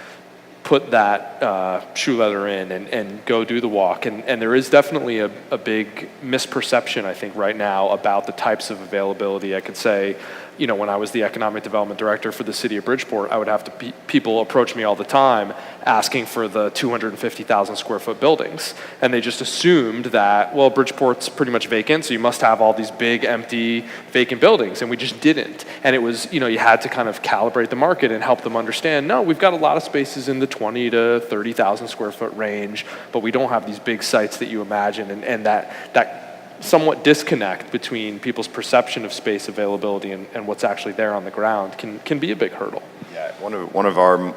put that shoe leather in and go do the walk. And there is definitely a big misperception, I think, right now about the types of availability. I could say, when I was the economic development director for the city of Bridgeport, I would have people approach me all the time asking for the 250,000 square foot buildings. And they just assumed that, well, Bridgeport's pretty much vacant, so you must have all these big, empty, vacant buildings. And we just didn't. And it was, you had to kind of calibrate the market and help them understand, no, we've got a lot of spaces in the 20 to 30,000 square foot range, but we don't have these big sites that you imagine. And that somewhat disconnect between people's perception of space availability and what's actually there on the ground can be a big hurdle. Yeah, one of our,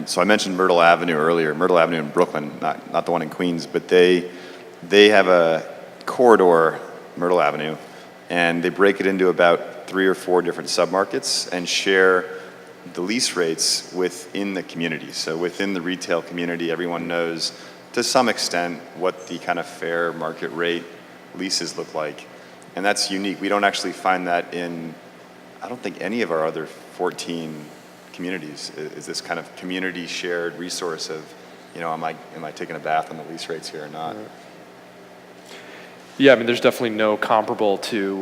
so I mentioned Myrtle Avenue earlier, Myrtle Avenue in Brooklyn, not the one in Queens, but they have a corridor, Myrtle Avenue, and they break it into about 3 or 4 different submarkets and share the lease rates within the community. So within the retail community, everyone knows to some extent what the kind of fair market rate leases look like, and that's unique. We don't actually find that in, I don't think, any of our other 14 communities. Is this kind of community shared resource of, am I taking a bath on the lease rates here or not? Yeah, I mean, there's definitely no comparable to,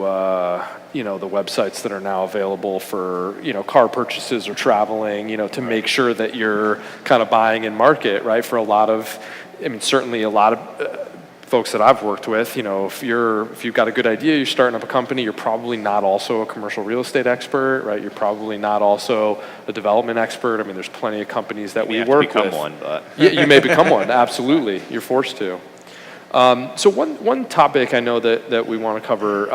the websites that are now available for, car purchases or traveling, to make sure that you're kind of buying in market, right? For a lot of, certainly a lot of folks that I've worked with, if you've got a good idea, you're starting up a company, you're probably not also a commercial real estate expert, right? You're probably not also a development expert. There's plenty of companies that we work with. You become one, but. Yeah, you may become one, absolutely. You're forced to. So one topic I know that we want to cover,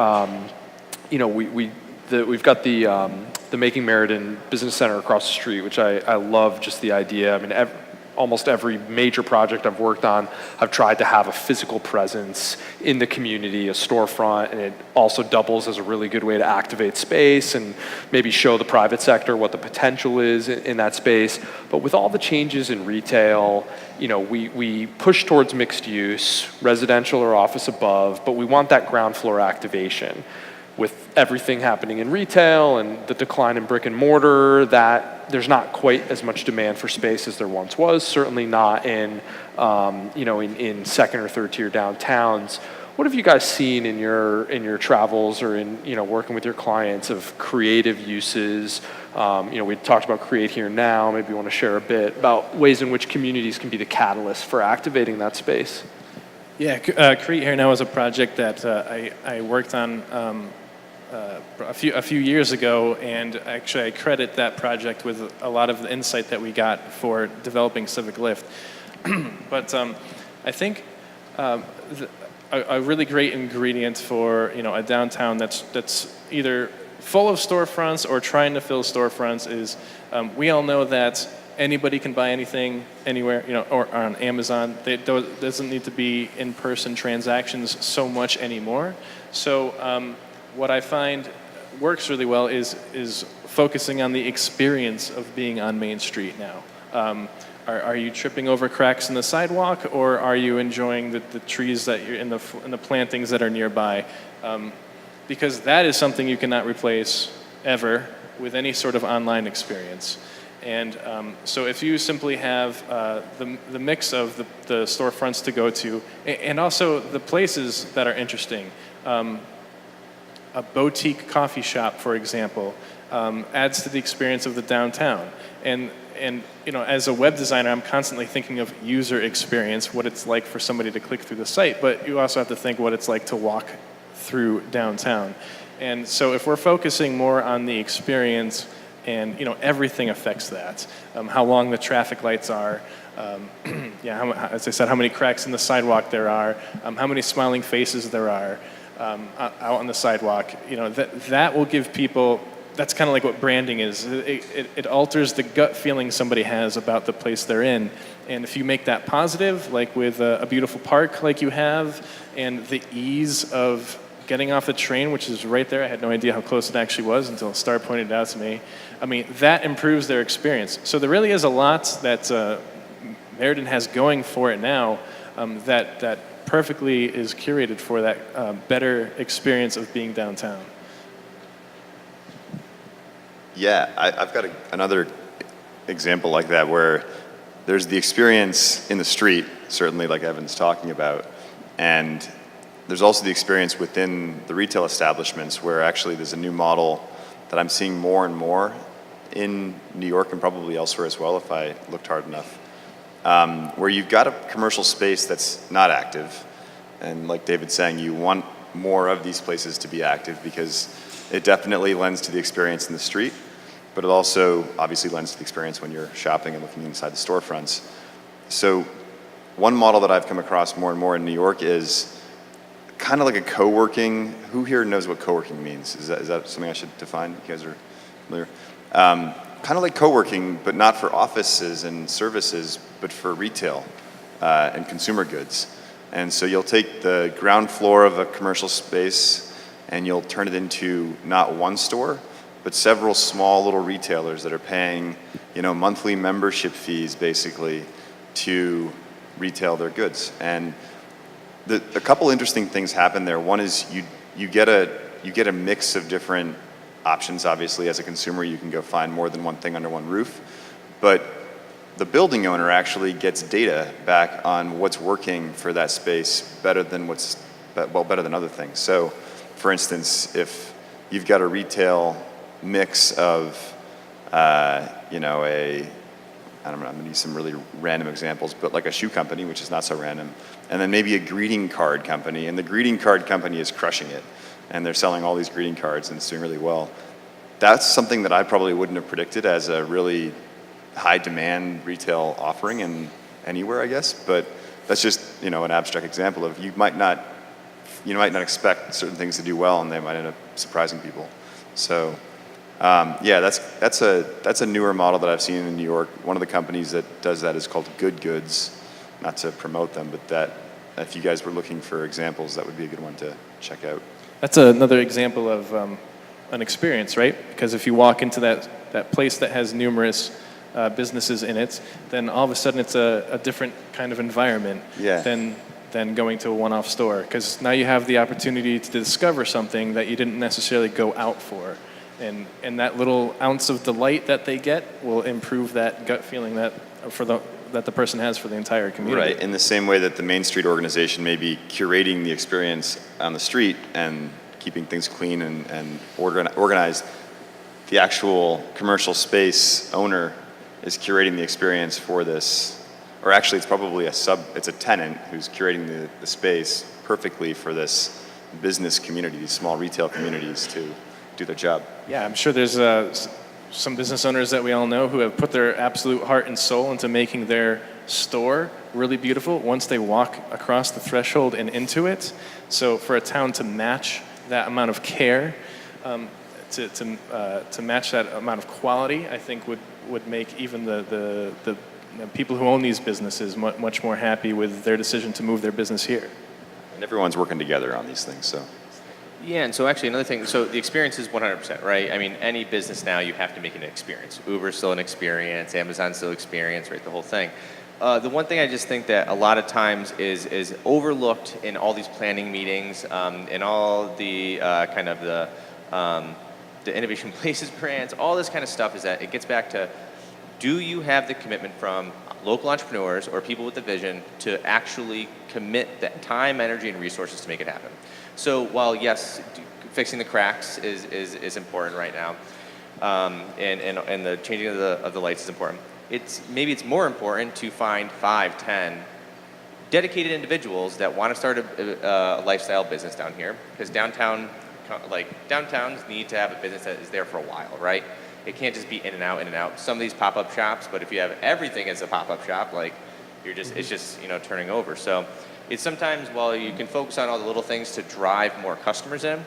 we've got the Making Meriden Business Center across the street, which I love just the idea. Almost every major project I've worked on, I've tried to have a physical presence in the community, a storefront, and it also doubles as a really good way to activate space and maybe show the private sector what the potential is in that space. But with all the changes in retail, we push towards mixed use, residential or office above, but we want that ground floor activation. With everything happening in retail and the decline in brick and mortar, that there's not quite as much demand for space as there once was. Certainly not in, in second or third tier downtowns. What have you guys seen in your travels or in working with your clients of creative uses? We talked about Create Here Now. Maybe you want to share a bit about ways in which communities can be the catalyst for activating that space. Yeah, Create Here Now is a project that I worked on a few years ago, and actually I credit that project with a lot of the insight that we got for developing CivicLift. But I think a really great ingredient for a downtown that's either full of storefronts or trying to fill storefronts is we all know that anybody can buy anything anywhere, or on Amazon. It doesn't need to be in-person transactions so much anymore. So what I find works really well is focusing on the experience of being on Main Street now. Are you tripping over cracks in the sidewalk, or are you enjoying the trees that you're in the plantings that are nearby? Because that is something you cannot replace ever with any sort of online experience. And so if you simply have the mix of the storefronts to go to, and also the places that are interesting, a boutique coffee shop, for example, adds to the experience of the downtown. And as a web designer, I'm constantly thinking of user experience, what it's like for somebody to click through the site, but you also have to think what it's like to walk through downtown. And so if we're focusing more on the experience, and everything affects that, how long the traffic lights are, as I said, how many cracks in the sidewalk there are, how many smiling faces there are out on the sidewalk. That will give people. That's kind of like what branding is. It alters the gut feeling somebody has about the place they're in, and if you make that positive, like with a beautiful park like you have, and the ease of getting off the train, which is right there. I had no idea how close it actually was until Star pointed it out to me. That improves their experience. So there really is a lot that Meriden has going for it now that perfectly is curated for that better experience of being downtown. Yeah, I've got another example like that where there's the experience in the street, certainly like Evan's talking about, and there's also the experience within the retail establishments where actually there's a new model that I'm seeing more and more in New York and probably elsewhere as well if I looked hard enough, where you've got a commercial space that's not active. And like David's saying, you want more of these places to be active because it definitely lends to the experience in the street, but it also obviously lends to the experience when you're shopping and looking inside the storefronts. So one model that I've come across more and more in New York is kind of like a co-working. Who here knows what co-working means? Is that something I should define? You guys are familiar? Kind of like co-working, but not for offices and services, but for retail and consumer goods. And so you'll take the ground floor of a commercial space and you'll turn it into not one store, but several small little retailers that are paying, monthly membership fees basically to retail their goods. And a couple interesting things happen there. One is you get a mix of different options. Obviously, as a consumer, you can go find more than one thing under one roof, but the building owner actually gets data back on what's working for that space better than what's better than other things. So, for instance, if you've got a retail mix of, I don't know, I'm going to use some really random examples, but like a shoe company, which is not so random, and then maybe a greeting card company, and the greeting card company is crushing it, and they're selling all these greeting cards and it's doing really well. That's something that I probably wouldn't have predicted as a really high demand retail offering in anywhere, I guess, but that's just, an abstract example of you might not expect certain things to do well, and they might end up surprising people. So, that's a newer model that I've seen in New York. One of the companies that does that is called Good Goods. Not to promote them, but that if you guys were looking for examples, that would be a good one to check out. That's another example of an experience, right? Because if you walk into that place that has numerous businesses in it, then all of a sudden it's a different kind of environment than going to a one-off store. Because now you have the opportunity to discover something that you didn't necessarily go out for. And that little ounce of delight that they get will improve that gut feeling that the person has for the entire community. Right, in the same way that the Main Street organization may be curating the experience on the street and keeping things clean and organized, the actual commercial space owner is curating the experience for this, or actually it's probably it's a tenant who's curating the space perfectly for this business community, these small retail communities to do their job. Yeah, I'm sure there's some business owners that we all know who have put their absolute heart and soul into making their store really beautiful once they walk across the threshold and into it. So for a town to match that amount of care, to match that amount of quality, I think would make even the people who own these businesses much more happy with their decision to move their business here. And everyone's working together on these things, so. Yeah, and so actually another thing, so the experience is 100%, right? I mean, any business now, you have to make it an experience. Uber's still an experience, Amazon's still an experience, right, the whole thing. The one thing I just think that a lot of times is overlooked in all these planning meetings, and all the the Innovation Places grants, all this kind of stuff, is that it gets back to, do you have the commitment from local entrepreneurs or people with the vision to actually commit that time, energy, and resources to make it happen? So while yes, fixing the cracks is important right now, and the changing of the lights is important, maybe it's more important to find 5, 10 dedicated individuals that want to start a lifestyle business down here, because downtowns need to have a business that is there for a while, right? It can't just be in and out, in and out. Some of these pop-up shops, but if you have everything as a pop-up shop, it's just turning over. So it's sometimes, while you can focus on all the little things to drive more customers in,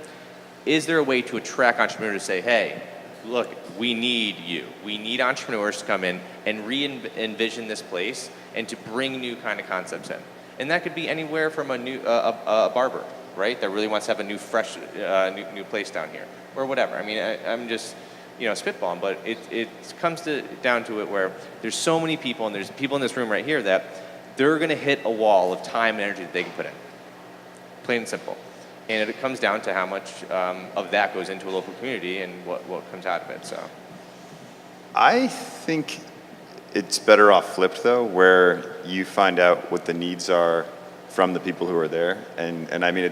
is there a way to attract entrepreneurs to say, hey, look, we need you. We need entrepreneurs to come in and re-envision this place and to bring new kind of concepts in. And that could be anywhere from a barber, right, that really wants to have a new, fresh, new place down here, or whatever. I mean, I'm just spitballing, but it comes down to it where there's so many people, and there's people in this room right here that they're going to hit a wall of time and energy that they can put in. Plain and simple. And it comes down to how much of that goes into a local community and what comes out of it. So, I think it's better off flipped, though, where you find out what the needs are from the people who are there. And I mean,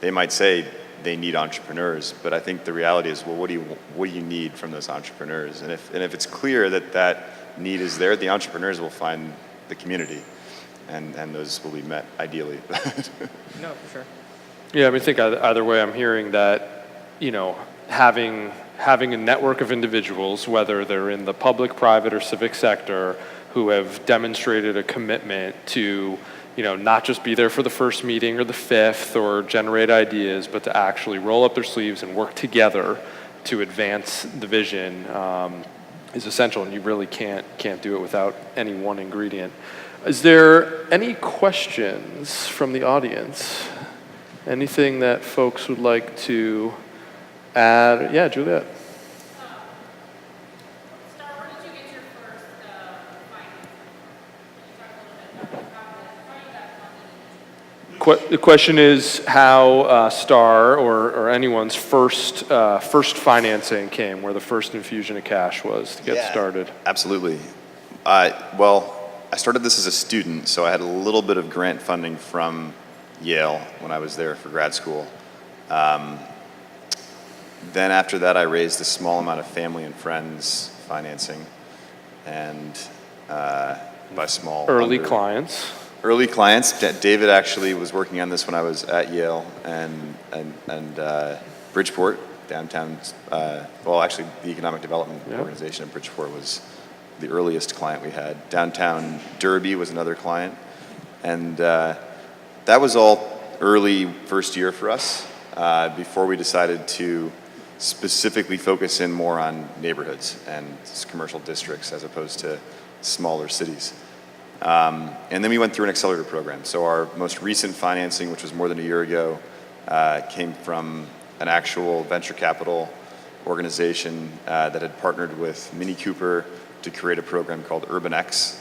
they might say they need entrepreneurs, but I think the reality is, well, what do you need from those entrepreneurs? And if it's clear that need is there, the entrepreneurs will find the community, and those will be met ideally. no, for sure. Yeah, I mean, I think either way, I'm hearing that, having a network of individuals, whether they're in the public, private, or civic sector, who have demonstrated a commitment to, not just be there for the first meeting or the fifth or generate ideas, but to actually roll up their sleeves and work together to advance the vision is essential, and you really can't do it without any one ingredient. Is there any questions from the audience? Anything that folks would like to add? Yeah, Juliet. Star, where did you get your first finance? Can you talk a little bit about how you got funded? The question is how Star or anyone's first financing came, where the first infusion of cash was to get started. Absolutely. Well, I started this as a student, so I had a little bit of grant funding from Yale when I was there for grad school. Then after that, I raised a small amount of family and friends financing, and by small, Early clients. early clients. David actually was working on this when I was at Yale and Bridgeport downtown. Well, actually, the economic development organization in Bridgeport was the earliest client we had. Downtown Derby was another client, and that was all early first year for us before we decided to specifically focus in more on neighborhoods and commercial districts as opposed to smaller cities. And then we went through an accelerator program. So our most recent financing, which was more than a year ago, came from an actual venture capital organization that had partnered with Mini Cooper to create a program called UrbanX.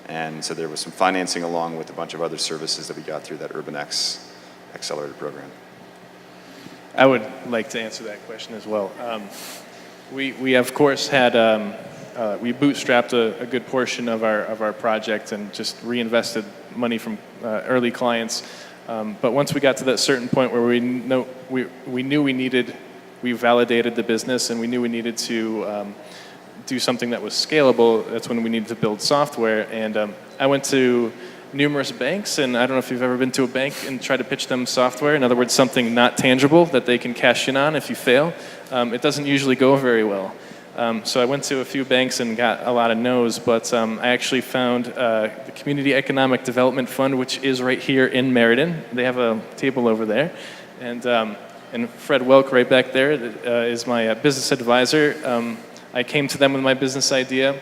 And so there was some financing along with a bunch of other services that we got through that UrbanX accelerator program. I would like to answer that question as well. We of course had we bootstrapped a good portion of our project and just reinvested money from early clients. But once we got to that certain point where we knew we validated the business and we knew we needed to do something that was scalable. That's when we needed to build software. And I went to numerous banks, and I don't know if you've ever been to a bank and tried to pitch them software. In other words, something not tangible that they can cash in on if you fail. It doesn't usually go very well. So I went to a few banks and got a lot of no's, but I actually found the Community Economic Development Fund, which is right here in Meriden. They have a table over there. And Fred Welk right back there is my business advisor. I came to them with my business idea.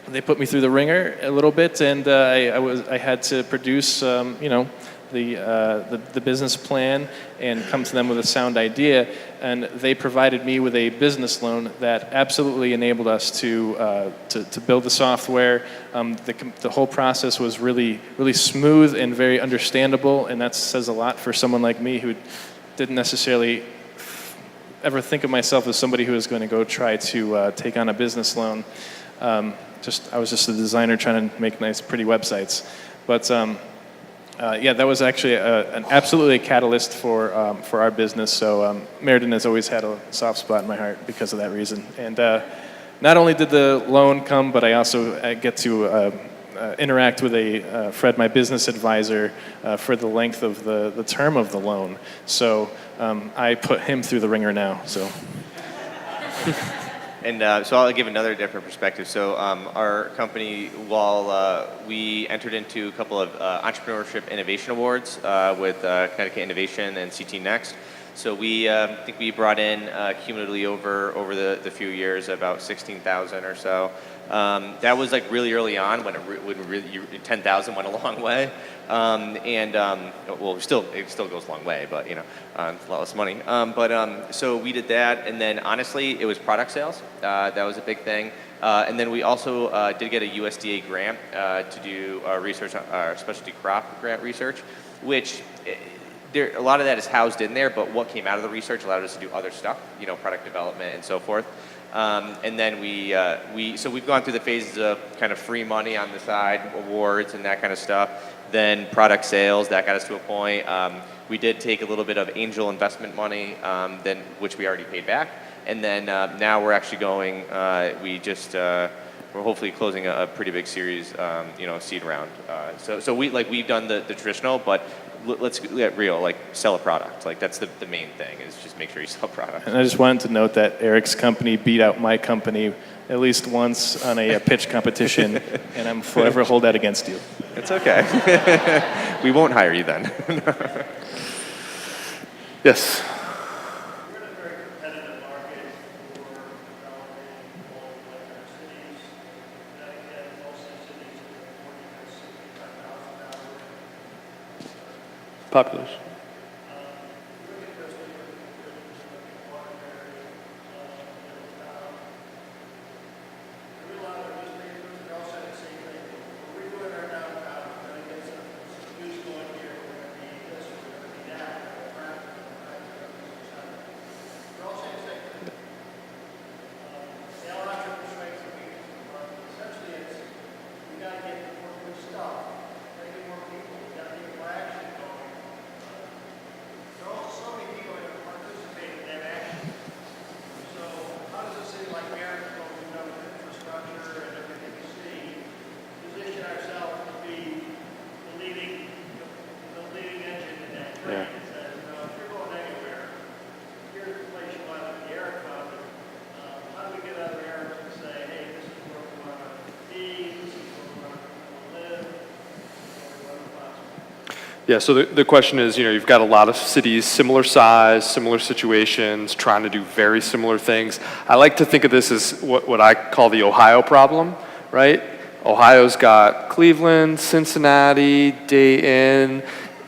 They put me through the ringer a little bit, and I had to produce, the business plan and come to them with a sound idea. And they provided me with a business loan that absolutely enabled us to build the software. The whole process was really, really smooth and very understandable, and that says a lot for someone like me who didn't necessarily ever think of myself as somebody who was going to go try to take on a business loan. I was just a designer trying to make nice, pretty websites. But that was actually absolutely a catalyst for our business. So Meriden has always had a soft spot in my heart because of that reason. And not only did the loan come, but I also get to interact with Fred, my business advisor, for the length of the term of the loan. So I put him through the ringer now. So. And so I'll give another different perspective. So our company, while we entered into a couple of entrepreneurship innovation awards with Connecticut Innovation and CT Next. So we think we brought in cumulatively over the few years about 16,000 or so. That was like really early on when 10,000 went a long way. It still goes a long way, but it's a lot less money. So we did that, and then honestly, it was product sales. That was a big thing. And then we also did get a USDA grant to do research, our specialty crop grant research, which a lot of that is housed in there, but what came out of the research allowed us to do other stuff, product development and so forth. And then we've gone through the phases of kind of free money on the side, awards and that kind of stuff. Then product sales, that got us to a point. We did take a little bit of angel investment money, which we already paid back. And then now we're actually going. We're hopefully closing a pretty big series, seed round. So we've done the traditional, but let's get real. Like sell a product. Like that's the main thing is just make sure you sell a product. And I just wanted to note that Eric's company beat out my company at least once on a pitch competition, and I'm forever hold that against you. It's okay. We won't hire you then. Yes. We're in a very competitive market for developing all electric cities. Connecticut, most of the cities are 40,000 to 65,000 Population. Look at those different waterbury, I read a lot of newspapers, they all say the same thing. We're redoing our downtown, we're going to get some news going here, we're going to be this, we're going to be that, They're all saying the same thing. They all have different strengths and weaknesses, but essentially it's, we got to get more good stuff, make it more people, we got to get more action going. training. It says, if you're going anywhere, here's the place you want to be air covered. How do we get other areas to say, hey, this is where we want to be, this is where we want to live, this is where we want to prosper? Yeah, so the question is, you've got a lot of cities, similar size, similar situations, trying to do very similar things. I like to think of this as what I call the Ohio problem, right? Ohio's got Cleveland, Cincinnati, Dayton,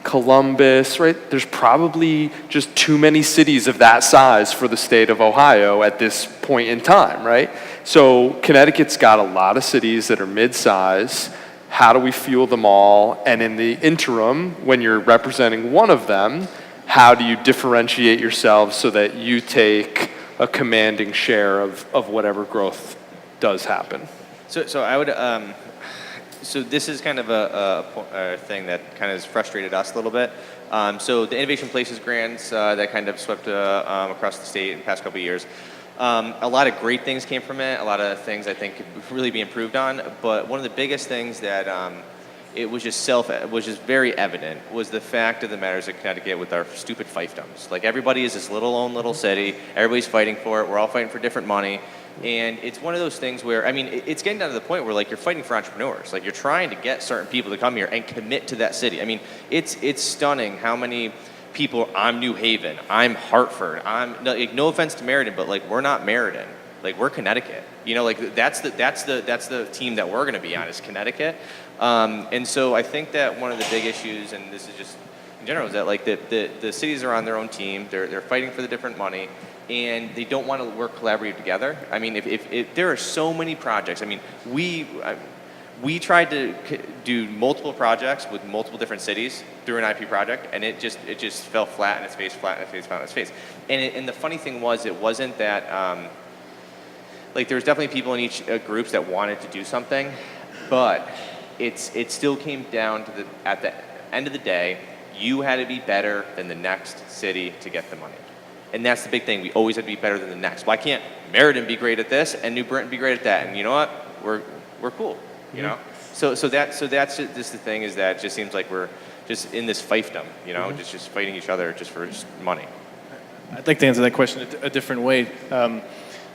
Columbus, right? There's probably just too many cities of that size for the state of Ohio at this point in time, right? So Connecticut's got a lot of cities that are mid-size. How do we fuel them all? And in the interim, when you're representing one of them, how do you differentiate yourselves so that you take a commanding share of whatever growth does happen? So I would, so this is kind of a thing that kind of has frustrated us a little bit. So the Innovation Places grants that kind of swept across the state in the past couple of years, a lot of great things came from it. A lot of things I think could really be improved on. But one of the biggest things that it was just very evident was the fact of the matter is in Connecticut with our stupid fiefdoms. Like everybody is this little city. Everybody's fighting for it. We're all fighting for different money. And it's one of those things where, I mean, it's getting down to the point where, like, you're fighting for entrepreneurs. Like, you're trying to get certain people to come here and commit to that city. I mean, it's stunning how many people, I'm New Haven, I'm Hartford, no offense to Meriden, but, like, we're not Meriden. Like, we're Connecticut. Like, that's the team that we're going to be on is Connecticut. And so I think that one of the big issues, and this is just in general, is that, like, the cities are on their own team. They're fighting for the different money. And they don't want to work collaboratively together. I mean, if there are so many projects. I mean, we tried to do multiple projects with multiple different cities through an IP project, and it just fell flat in its face, flat in its face, flat in its face. And the funny thing was, it wasn't that like there was definitely people in each groups that wanted to do something, but it still came down to at the end of the day, you had to be better than the next city to get the money. And that's the big thing. We always have to be better than the next. Why can't Meriden be great at this and New Britain be great at that? And you know what? We're cool. You know. So that's just the thing is that it just seems like we're just in this fiefdom. You know, just fighting each other just for money. I'd like to answer that question a different way.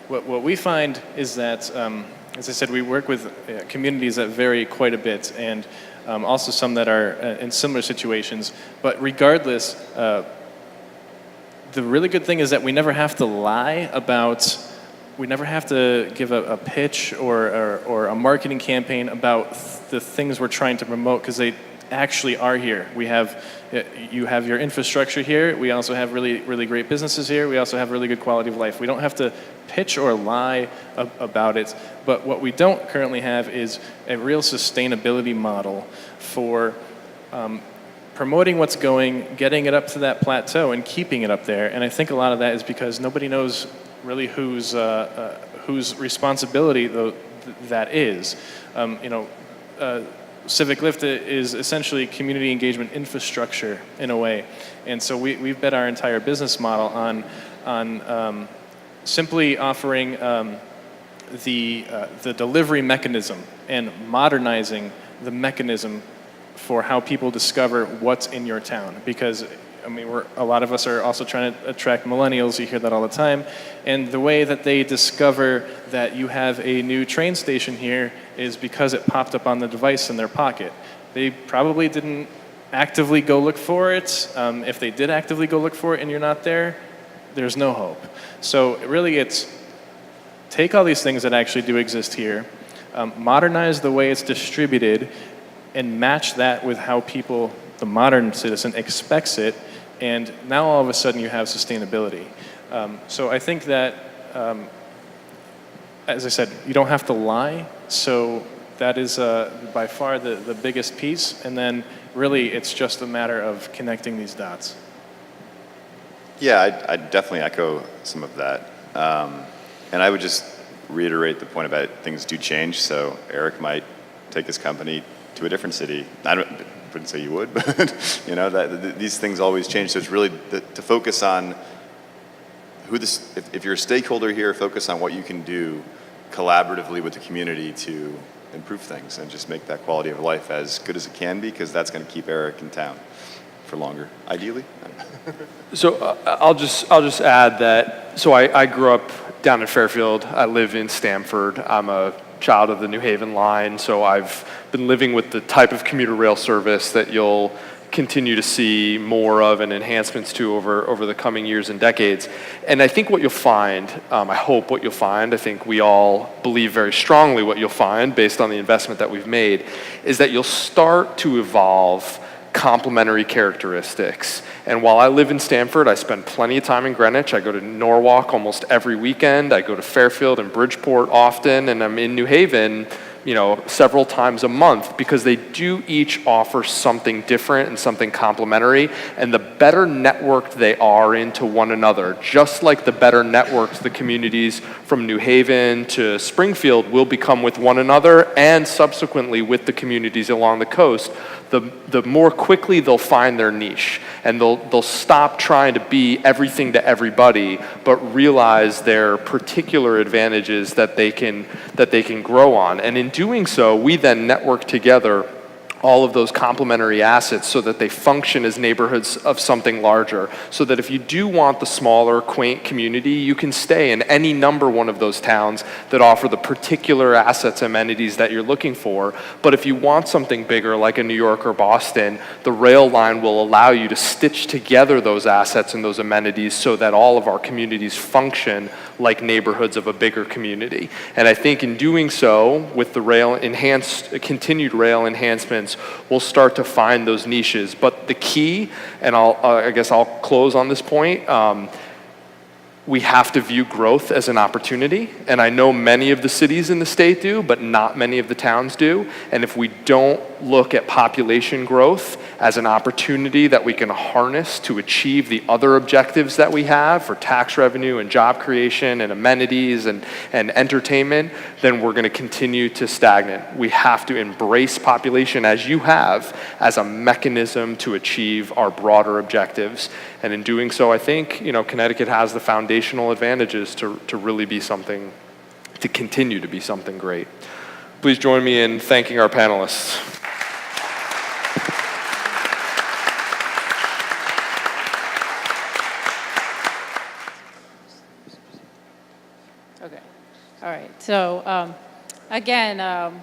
What we find is that, as I said, we work with communities that vary quite a bit, and also some that are in similar situations. But regardless. The really good thing is that we never have to lie about, we never have to give a pitch or a marketing campaign about the things we're trying to promote because they actually are here. You have your infrastructure here. We also have really, really great businesses here. We also have really good quality of life. We don't have to pitch or lie about it. But what we don't currently have is a real sustainability model for promoting what's going, getting it up to that plateau, and keeping it up there. And I think a lot of that is because nobody knows really whose responsibility that is. CivicLift is essentially community engagement infrastructure in a way, and so we've bet our entire business model on simply offering the delivery mechanism and modernizing the mechanism for how people discover what's in your town. Because, I mean, a lot of us are also trying to attract millennials. You hear that all the time. And the way that they discover that you have a new train station here is because it popped up on the device in their pocket. They probably didn't actively go look for it. If they did actively go look for it and you're not there, there's no hope. So really it's take all these things that actually do exist here, modernize the way it's distributed, and match that with how people, the modern citizen, expects it, and now all of a sudden you have sustainability. So I think that, as I said, you don't have to lie, so that is by far the biggest piece, and then really it's just a matter of connecting these dots. Yeah, I'd definitely echo some of that. And I would just reiterate the point about things do change, so Eric might take his company to a different city. I wouldn't say you would, but you know these things always change. So it's really to focus on if you're a stakeholder here, focus on what you can do collaboratively with the community to improve things and just make that quality of life as good as it can be, because that's going to keep Eric in town for for longer, ideally. So I'll just add that, so I grew up down in Fairfield. I live in Stamford. I'm a child of the New Haven line, so I've been living with the type of commuter rail service that you'll continue to see more of and enhancements to over the coming years and decades. And I think what you'll find, I hope what you'll find, I think we all believe very strongly what you'll find based on the investment that we've made, is that you'll start to evolve complementary characteristics. And while I live in Stamford, I spend plenty of time in Greenwich. I go to Norwalk almost every weekend. I go to Fairfield and Bridgeport often, and I'm in New Haven, several times a month, because they do each offer something different and something complementary. And the better networked they are into one another, just like the better networked the communities from New Haven to Springfield will become with one another, and subsequently with the communities along the coast, the more quickly they'll find their niche, and they'll stop trying to be everything to everybody, but realize their particular advantages that they can grow on. And in doing so, we then network together all of those complementary assets so that they function as neighborhoods of something larger. So that if you do want the smaller, quaint community, you can stay in any one of those towns that offer the particular assets, amenities that you're looking for. But if you want something bigger, like a New York or Boston, the rail line will allow you to stitch together those assets and those amenities so that all of our communities function like neighborhoods of a bigger community. And I think in doing so, with the continued rail enhancements, we'll start to find those niches. But the key, and I guess I'll close on this point, we have to view growth as an opportunity. And I know many of the cities in the state do, but not many of the towns do. And if we don't look at population growth as an opportunity that we can harness to achieve the other objectives that we have for tax revenue and job creation and amenities and entertainment, then we're going to continue to stagnate. We have to embrace population, as you have, as a mechanism to achieve our broader objectives. And in doing so, I think Connecticut has the foundational advantages to really be something, to continue to be something great. Please join me in thanking our panelists. Okay. All right. So again,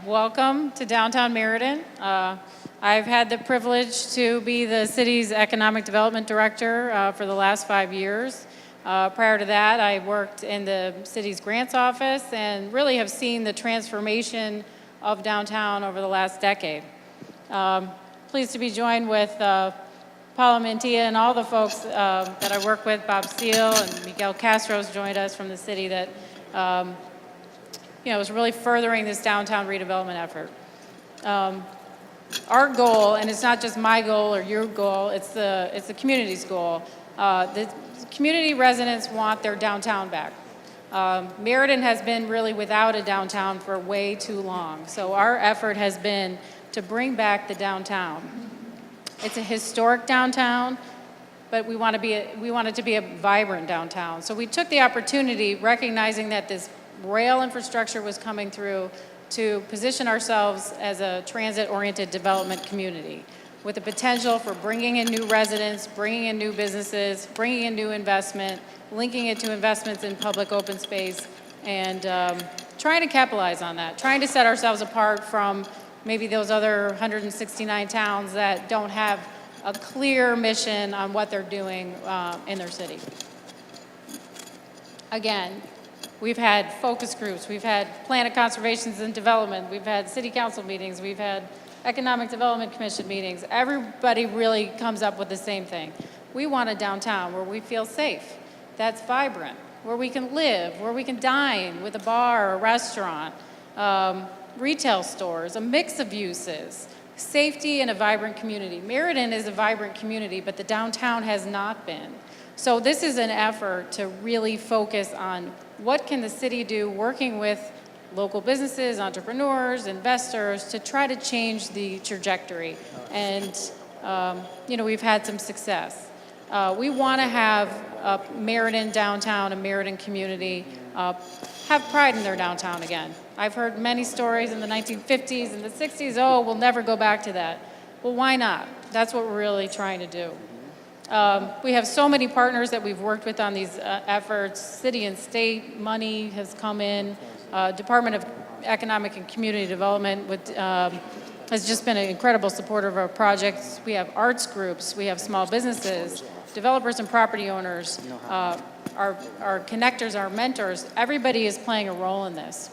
welcome to downtown Meriden. I've had the privilege to be the city's economic development director for the last 5 years. Prior to that, I worked in the city's grants office and really have seen the transformation of downtown over the last decade. Pleased to be joined with Paula Mantilla and all the folks that I work with. Bob Steele and Miguel Castro's joined us from the city that is really furthering this downtown redevelopment effort. Our goal, and it's not just my goal or your goal, it's the community's goal. The community residents want their downtown back. Meriden has been really without a downtown for way too long. So our effort has been to bring back the downtown. It's a historic downtown, but we want it to be a vibrant downtown. So we took the opportunity, recognizing that this rail infrastructure was coming through, to position ourselves as a transit-oriented development community with the potential for bringing in new residents, bringing in new businesses, bringing in new investment, linking it to investments in public open space, and trying to capitalize on that, trying to set ourselves apart from maybe those other 169 towns that don't have a clear mission on what they're doing in their city. Again, we've had focus groups, we've had planet conservations and development, we've had city council meetings, we've had economic development commission meetings. Everybody really comes up with the same thing. We want a downtown where we feel safe, that's vibrant, where we can live, where we can dine with a bar or a restaurant, retail stores, a mix of uses, safety, and a vibrant community. Meriden is a vibrant community, but the downtown has not been. So this is an effort to really focus on what can the city do, working with local businesses, entrepreneurs, investors, to try to change the trajectory. And we've had some success. We want to have a Meriden downtown, a Meriden community, have pride in their downtown again. I've heard many stories in the 1950s and the 60s, oh, we'll never go back to that. Well, why not? That's what we're really trying to do. We have so many partners that we've worked with on these efforts. City and state money has come in. Department of Economic and Community Development has just been an incredible supporter of our projects. We have arts groups, we have small businesses, developers and property owners, our connectors, our mentors. Everybody is playing a role in this.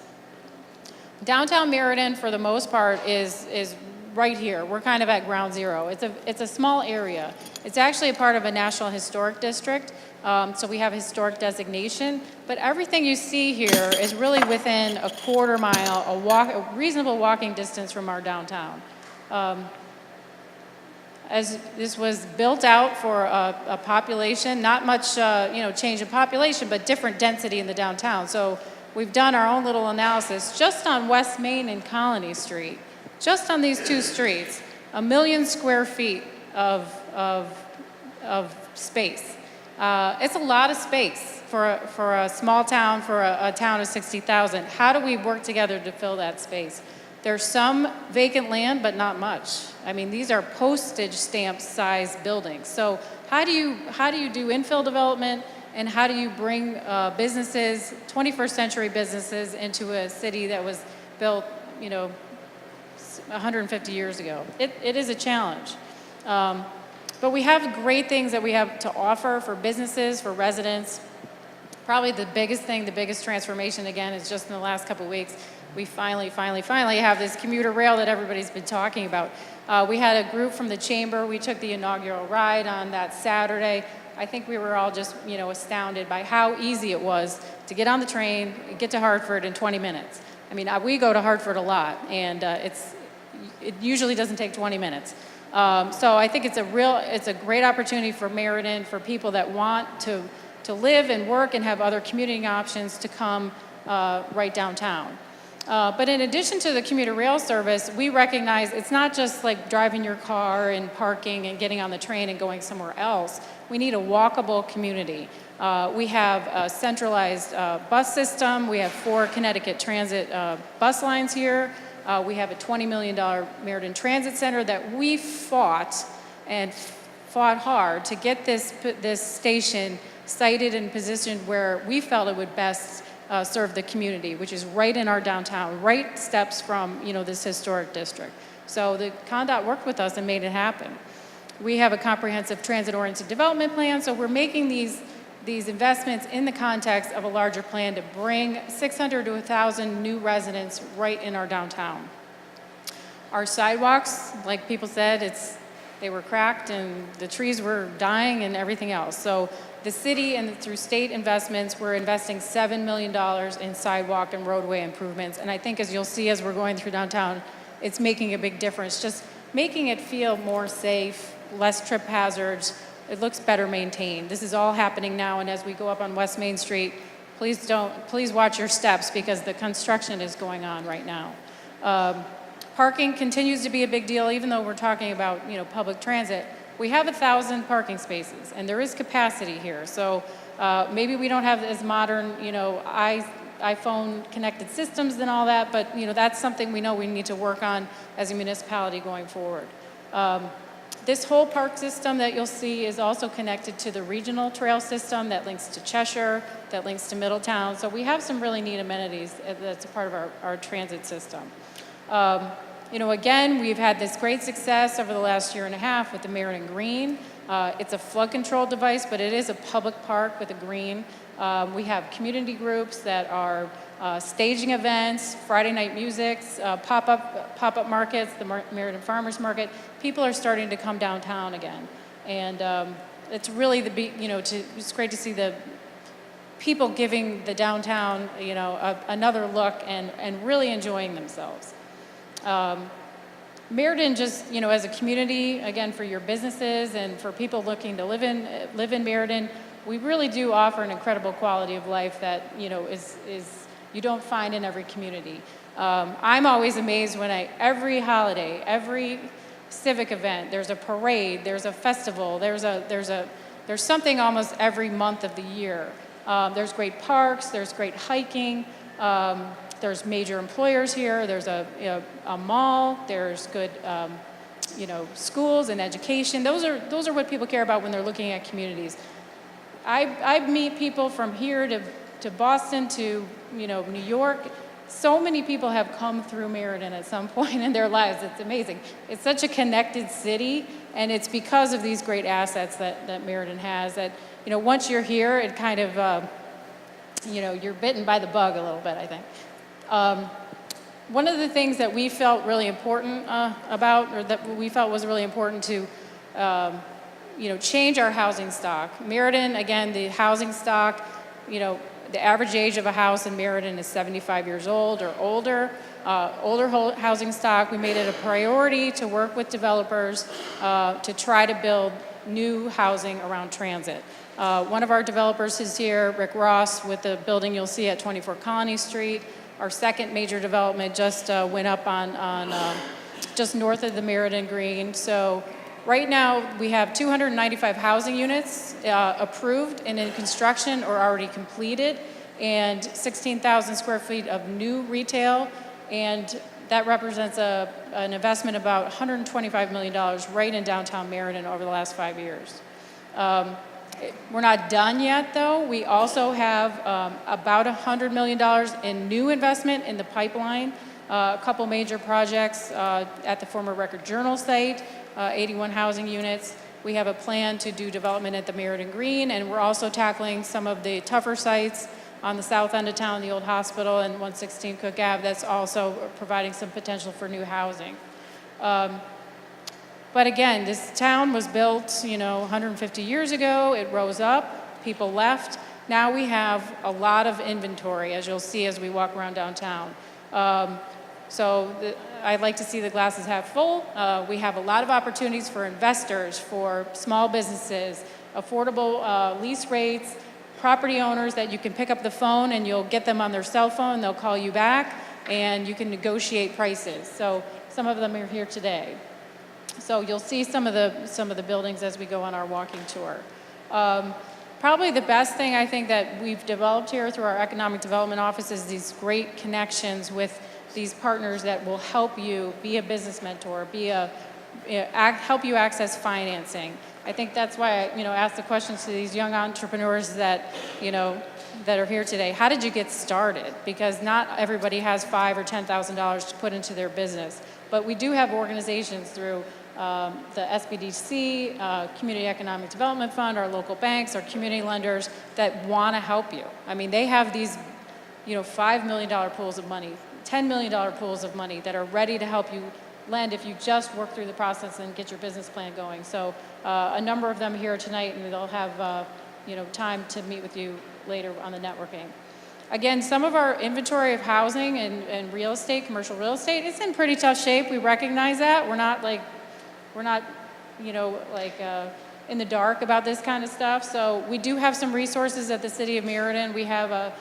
Downtown Meriden, for the most part, is right here. We're kind of at ground zero. It's a small area. It's actually a part of a National Historic District, so we have historic designation. But everything you see here is really within a quarter mile, a reasonable walking distance from our downtown. As this was built out for a population, not much change in population, but different density in the downtown. So we've done our own little analysis just on West Main and Colony Street. Just on these two streets, 1 million square feet of space. It's a lot of space for a small town, for a town of 60,000. How do we work together to fill that space? There's some vacant land, but not much. I mean, these are postage stamp size buildings. So how do you do infill development, and how do you bring businesses, 21st century businesses, into a city that was built, 150 years ago? It is a challenge. But we have great things that we have to offer for businesses, for residents. Probably the biggest thing, the biggest transformation, again, is just in the last couple of weeks, we finally have this commuter rail that everybody's been talking about. We had a group from the chamber. We took the inaugural ride on that Saturday. I think we were all just, astounded by how easy it was to get on the train, get to Hartford in 20 minutes. I mean, we go to Hartford a lot, and it usually doesn't take 20 minutes. So I think it's a great opportunity for Meriden, for people that want to live and work and have other commuting options to come right downtown. But in addition to the commuter rail service, we recognize it's not just like driving your car and parking and getting on the train and going somewhere else. We need a walkable community. We have a centralized bus system. We have 4 Connecticut Transit bus lines here. We have a $20 million Meriden Transit Center that we fought hard to get this station sited and positioned where we felt it would best serve the community, which is right in our downtown, right steps from this historic district. So the ConnDOT worked with us and made it happen. We have a comprehensive transit-oriented development plan, so we're making these investments in the context of a larger plan to bring 600 to 1,000 new residents right in our downtown. Our sidewalks, like people said, they were cracked and the trees were dying and everything else. So the city and through state investments, we're investing $7 million in sidewalk and roadway improvements. And I think as you'll see as we're going through downtown, it's making a big difference. Just making it feel more safe, less trip hazards. It looks better maintained. This is all happening now, and as we go up on West Main Street, please watch your steps because the construction is going on right now. Parking continues to be a big deal, even though we're talking about public transit. We have 1,000 parking spaces, and there is capacity here. So maybe we don't have as modern, iPhone connected systems and all that, but that's something we know we need to work on as a municipality going forward. This whole park system that you'll see is also connected to the regional trail system that links to Cheshire, that links to Middletown. So we have some really neat amenities that's a part of our transit system. Again, we've had this great success over the last year and a half with the Meriden Green. It's a flood control device, but it is a public park with a green. We have community groups that are staging events, Friday night musics, pop-up markets, the Meriden Farmers Market. People are starting to come downtown again. And it's really it's great to see the people giving the downtown, another look and really enjoying themselves. Meriden just, as a community, again, for your businesses and for people looking to live in Meriden, we really do offer an incredible quality of life that, is you don't find in every community. I'm always amazed when every holiday, every civic event, there's a parade, there's a festival, there's something almost every month of the year. There's great parks, there's great hiking, there's major employers here, there's a mall, there's good schools and education. Those are what people care about when they're looking at communities. I meet people from here to Boston to New York. So many people have come through Meriden at some point in their lives. It's amazing. It's such a connected city, and it's because of these great assets that Meriden has that, once you're here, it kind of, you're bitten by the bug a little bit, I think. One of the things that we felt really important or that we felt was really important to, change our housing stock. Meriden, again, the housing stock, the average age of a house in Meriden is 75 years old or older. Housing stock, we made it a priority to work with developers to try to build new housing around transit. One of our developers is here, Rick Ross, with the building you'll see at 24 Colony Street. Our second major development just went up on just north of the Meriden Green. So right now we have 295 housing units approved and in construction or already completed, and 16,000 square feet of new retail, and that represents an investment of about $125 million right in downtown Meriden over the last 5 years. We're not done yet, though. We also have about $100 million in new investment in the pipeline, a couple major projects at the former Record Journal site, 81 housing units. We have a plan to do development at the Meriden Green, and we're also tackling some of the tougher sites on the south end of town, the old hospital and 116 Cook Ave. That's also providing some potential for new housing. But again, this town was built, 150 years ago. It rose up, people left. Now we have a lot of inventory, as you'll see as we walk around downtown. I'd like to see the glasses half full. We have a lot of opportunities for investors, for small businesses, affordable lease rates, property owners that you can pick up the phone and you'll get them on their cell phone, they'll call you back, and you can negotiate prices. So some of them are here today. So you'll see some of the buildings as we go on our walking tour. Probably the best thing I think that we've developed here through our economic development office is these great connections with these partners that will help you be a business mentor, help you access financing. I think that's why I ask the questions to these young entrepreneurs that are here today. How did you get started? Because not everybody has $5,000 or $10,000 to put into their business, but we do have organizations through the SBDC, Community Economic Development Fund, our local banks, our community lenders that want to help you. I mean, they have these, $5 million pools of money, $10 million pools of money that are ready to help you lend if you just work through the process and get your business plan going. So a number of them here tonight, and they'll have time to meet with you later on the networking. Again, some of our inventory of housing and real estate, commercial real estate, it's in pretty tough shape. We recognize that. We're not in the dark about this kind of stuff. So we do have some resources at the City of Meriden. We have a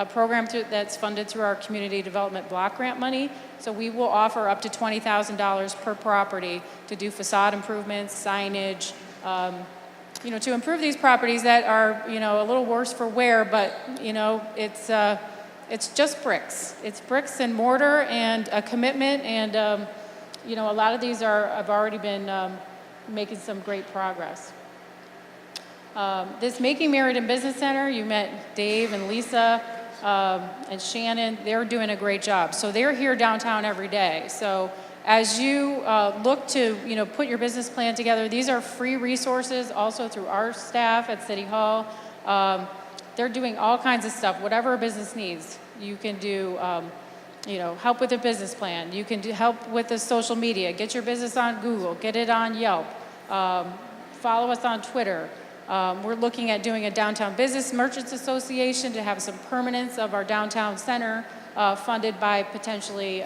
program that's funded through our community development block grant money. So we will offer up to $20,000 per property to do facade improvements, signage, to improve these properties that are, a little worse for wear, but, it's just bricks. It's bricks and mortar and a commitment, and, a lot of these have already been making some great progress. This Making Meriden Business Center, you met Dave and Lisa and Shannon. They're doing a great job. So they're here downtown every day. So as you look to put your business plan together, these are free resources also through our staff at City Hall. They're doing all kinds of stuff, whatever a business needs. You can do help with a business plan. You can help with the social media. Get your business on Google. Get it on Yelp. Follow us on Twitter. We're looking at doing a Downtown Business Merchants Association to have some permanence of our downtown center funded by potentially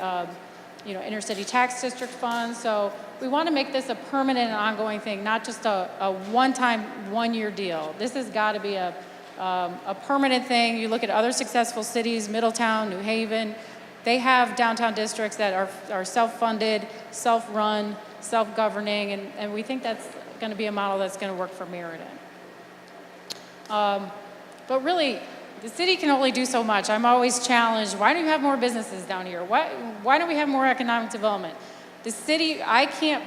inner city tax district funds. So we want to make this a permanent and ongoing thing, not just a one-time, one-year deal. This has got to be a permanent thing. You look at other successful cities, Middletown, New Haven, they have downtown districts that are self-funded, self-run, self-governing, and we think that's going to be a model that's going to work for Meriden. But really, the city can only do so much. I'm always challenged, why don't you have more businesses down here? Why don't we have more economic development? The city, I can't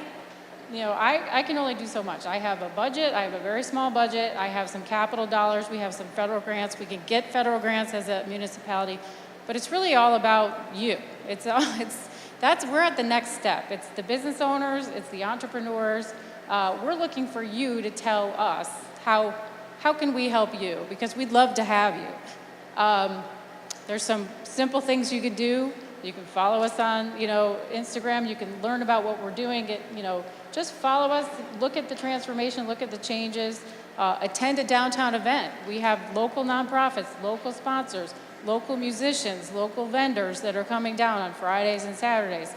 I can only do so much. I have a budget, I have a very small budget, I have some capital dollars, we have some federal grants, we can get federal grants as a municipality, but it's really all about you. We're at the next step. It's the business owners, it's the entrepreneurs. We're looking for you to tell us how can we help you, because we'd love to have you. There's some simple things you can do. You can follow us on, Instagram. You can learn about what we're doing. Just follow us, look at the transformation, look at the changes, attend a downtown event. We have local nonprofits, local sponsors, local musicians, local vendors that are coming down on Fridays and Saturdays.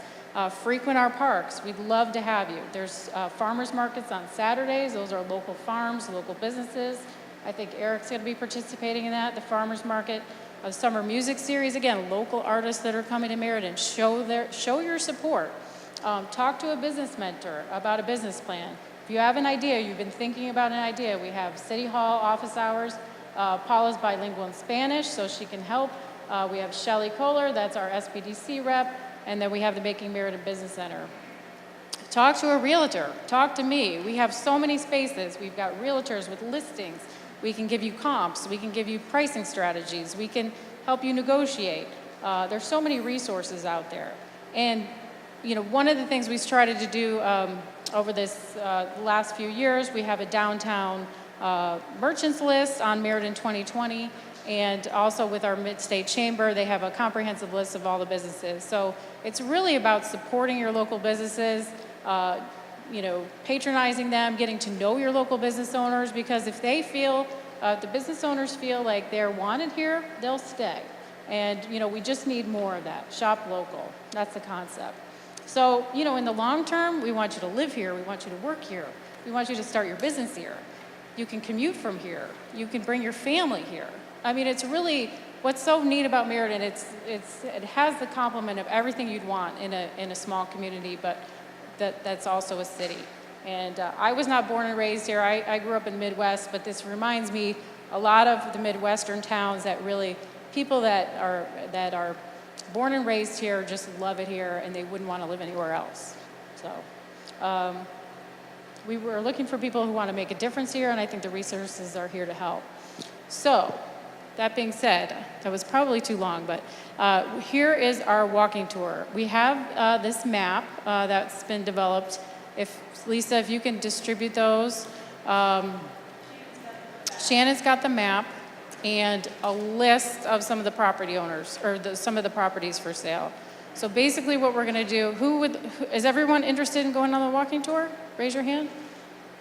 Frequent our parks. We'd love to have you. There's farmers markets on Saturdays. Those are local farms, local businesses. I think Eric's going to be participating in that, the farmers market. A summer music series, again, local artists that are coming to Meriden. Show your support. Talk to a business mentor about a business plan. If you have an idea, you've been thinking about an idea, we have City Hall office hours. Paula's bilingual in Spanish, so she can help. We have Shelly Kohler, that's our SBDC rep, and then we have the Making Meriden Business Center. Talk to a realtor. Talk to me. We have so many spaces. We've got realtors with listings. We can give you comps. We can give you pricing strategies. We can help you negotiate. There's so many resources out there. And, one of the things we've tried to do over this last few years, we have a downtown merchants list on Meriden 2020, and also with our Mid-State Chamber, they have a comprehensive list of all the businesses. So it's really about supporting your local businesses, patronizing them, getting to know your local business owners, because if they feel, the business owners feel like they're wanted here, they'll stay. And, we just need more of that. Shop local. That's the concept. So, in the long term, we want you to live here. We want you to work here. We want you to start your business here. You can commute from here. You can bring your family here. I mean, it's really, what's so neat about Meriden, it has the complement of everything you'd want in a small community, but that's also a city. And I was not born and raised here. I grew up in the Midwest, but this reminds me a lot of the Midwestern towns that really, people that are born and raised here just love it here, and they wouldn't want to live anywhere else. So we were looking for people who want to make a difference here, and I think the resources are here to help. So that being said, that was probably too long, but here is our walking tour. We have this map that's been developed. Lisa, if you can distribute those. Shannon's got the map and a list of some of the property owners, or some of the properties for sale. So basically what we're gonna do, is everyone interested in going on the walking tour? Raise your hand.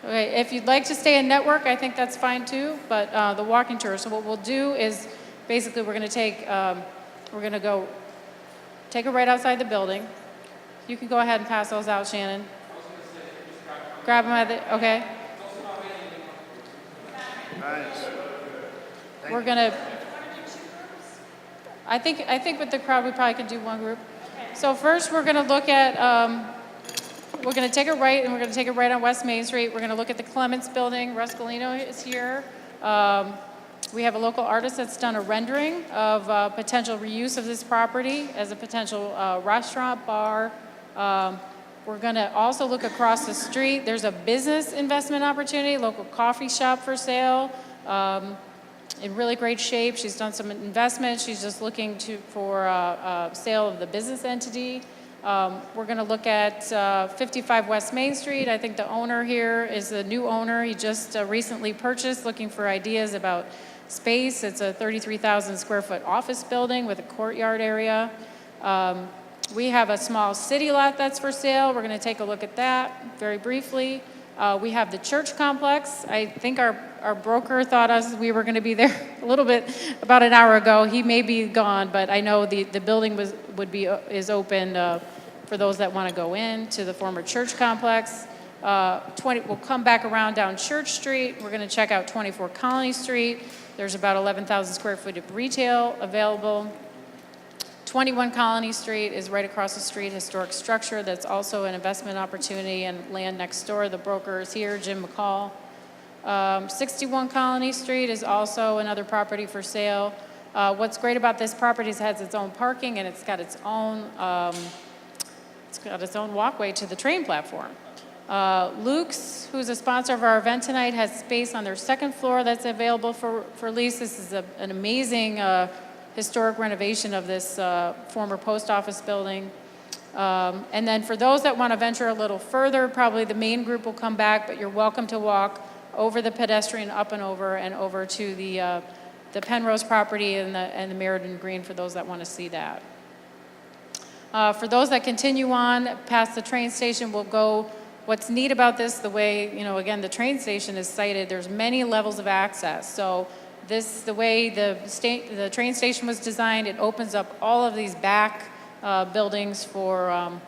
Okay, if you'd like to stay in network, I think that's fine too, but the walking tour. So what we'll do is, basically we're gonna go take a right outside the building. You can go ahead and pass those out, Shannon. Grab them okay. Nice. We're gonna, I think with the crowd, we probably could do one group. So first we're gonna look at, we're gonna take a right, and we're gonna take a right on West Main Street. We're gonna look at the Clements building. Russ Galino is here. We have a local artist that's done a rendering of potential reuse of this property as a potential restaurant, bar. We're gonna also look across the street. There's a business investment opportunity, local coffee shop for sale. In really great shape. She's done some investment. She's just looking for a sale of the business entity. We're going to look at 55 West Main Street. I think the owner here is the new owner. He just recently purchased, looking for ideas about space. It's a 33,000 square foot office building with a courtyard area. We have a small city lot that's for sale. We're going to take a look at that very briefly. We have the church complex. I think our broker thought we were going to be there a little bit about an hour ago. He may be gone, but I know the building is open for those that want to go in to the former church complex. We'll come back around down Church Street. We're going to check out 24 Colony Street. There's about 11,000 square feet of retail available. 21 Colony Street is right across the street, historic structure that's also an investment opportunity, and land next door. The broker is here, Jim McCall. 61 Colony Street is also another property for sale. What's great about this property is it has its own parking, and it's got its own walkway to the train platform. Luke's, who's a sponsor of our event tonight, has space on their second floor that's available for lease. This is an amazing historic renovation of this former post office building. And then for those that want to venture a little further, probably the main group will come back, but you're welcome to walk over the pedestrian up and over to the Penrose property and the Meriden Green for those that want to see that. For those that continue on past the train station, we'll go. What's neat about this, the way, again, the train station is sited, there's many levels of access. So the way the train station was designed, it opens up all of these back buildings for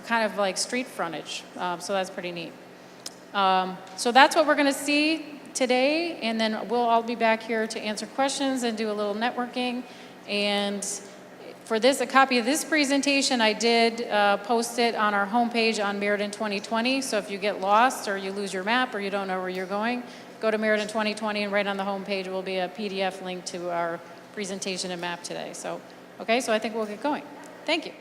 kind of like street frontage. So that's pretty neat. So that's what we're going to see today, and then we'll all be back here to answer questions and do a little networking. And for this, a copy of this presentation, I did post it on our homepage on Meriden 2020. So if you get lost or you lose your map or you don't know where you're going, go to Meriden 2020, and right on the homepage will be a PDF link to our presentation and map today. So, okay, so I think we'll get going. Thank you.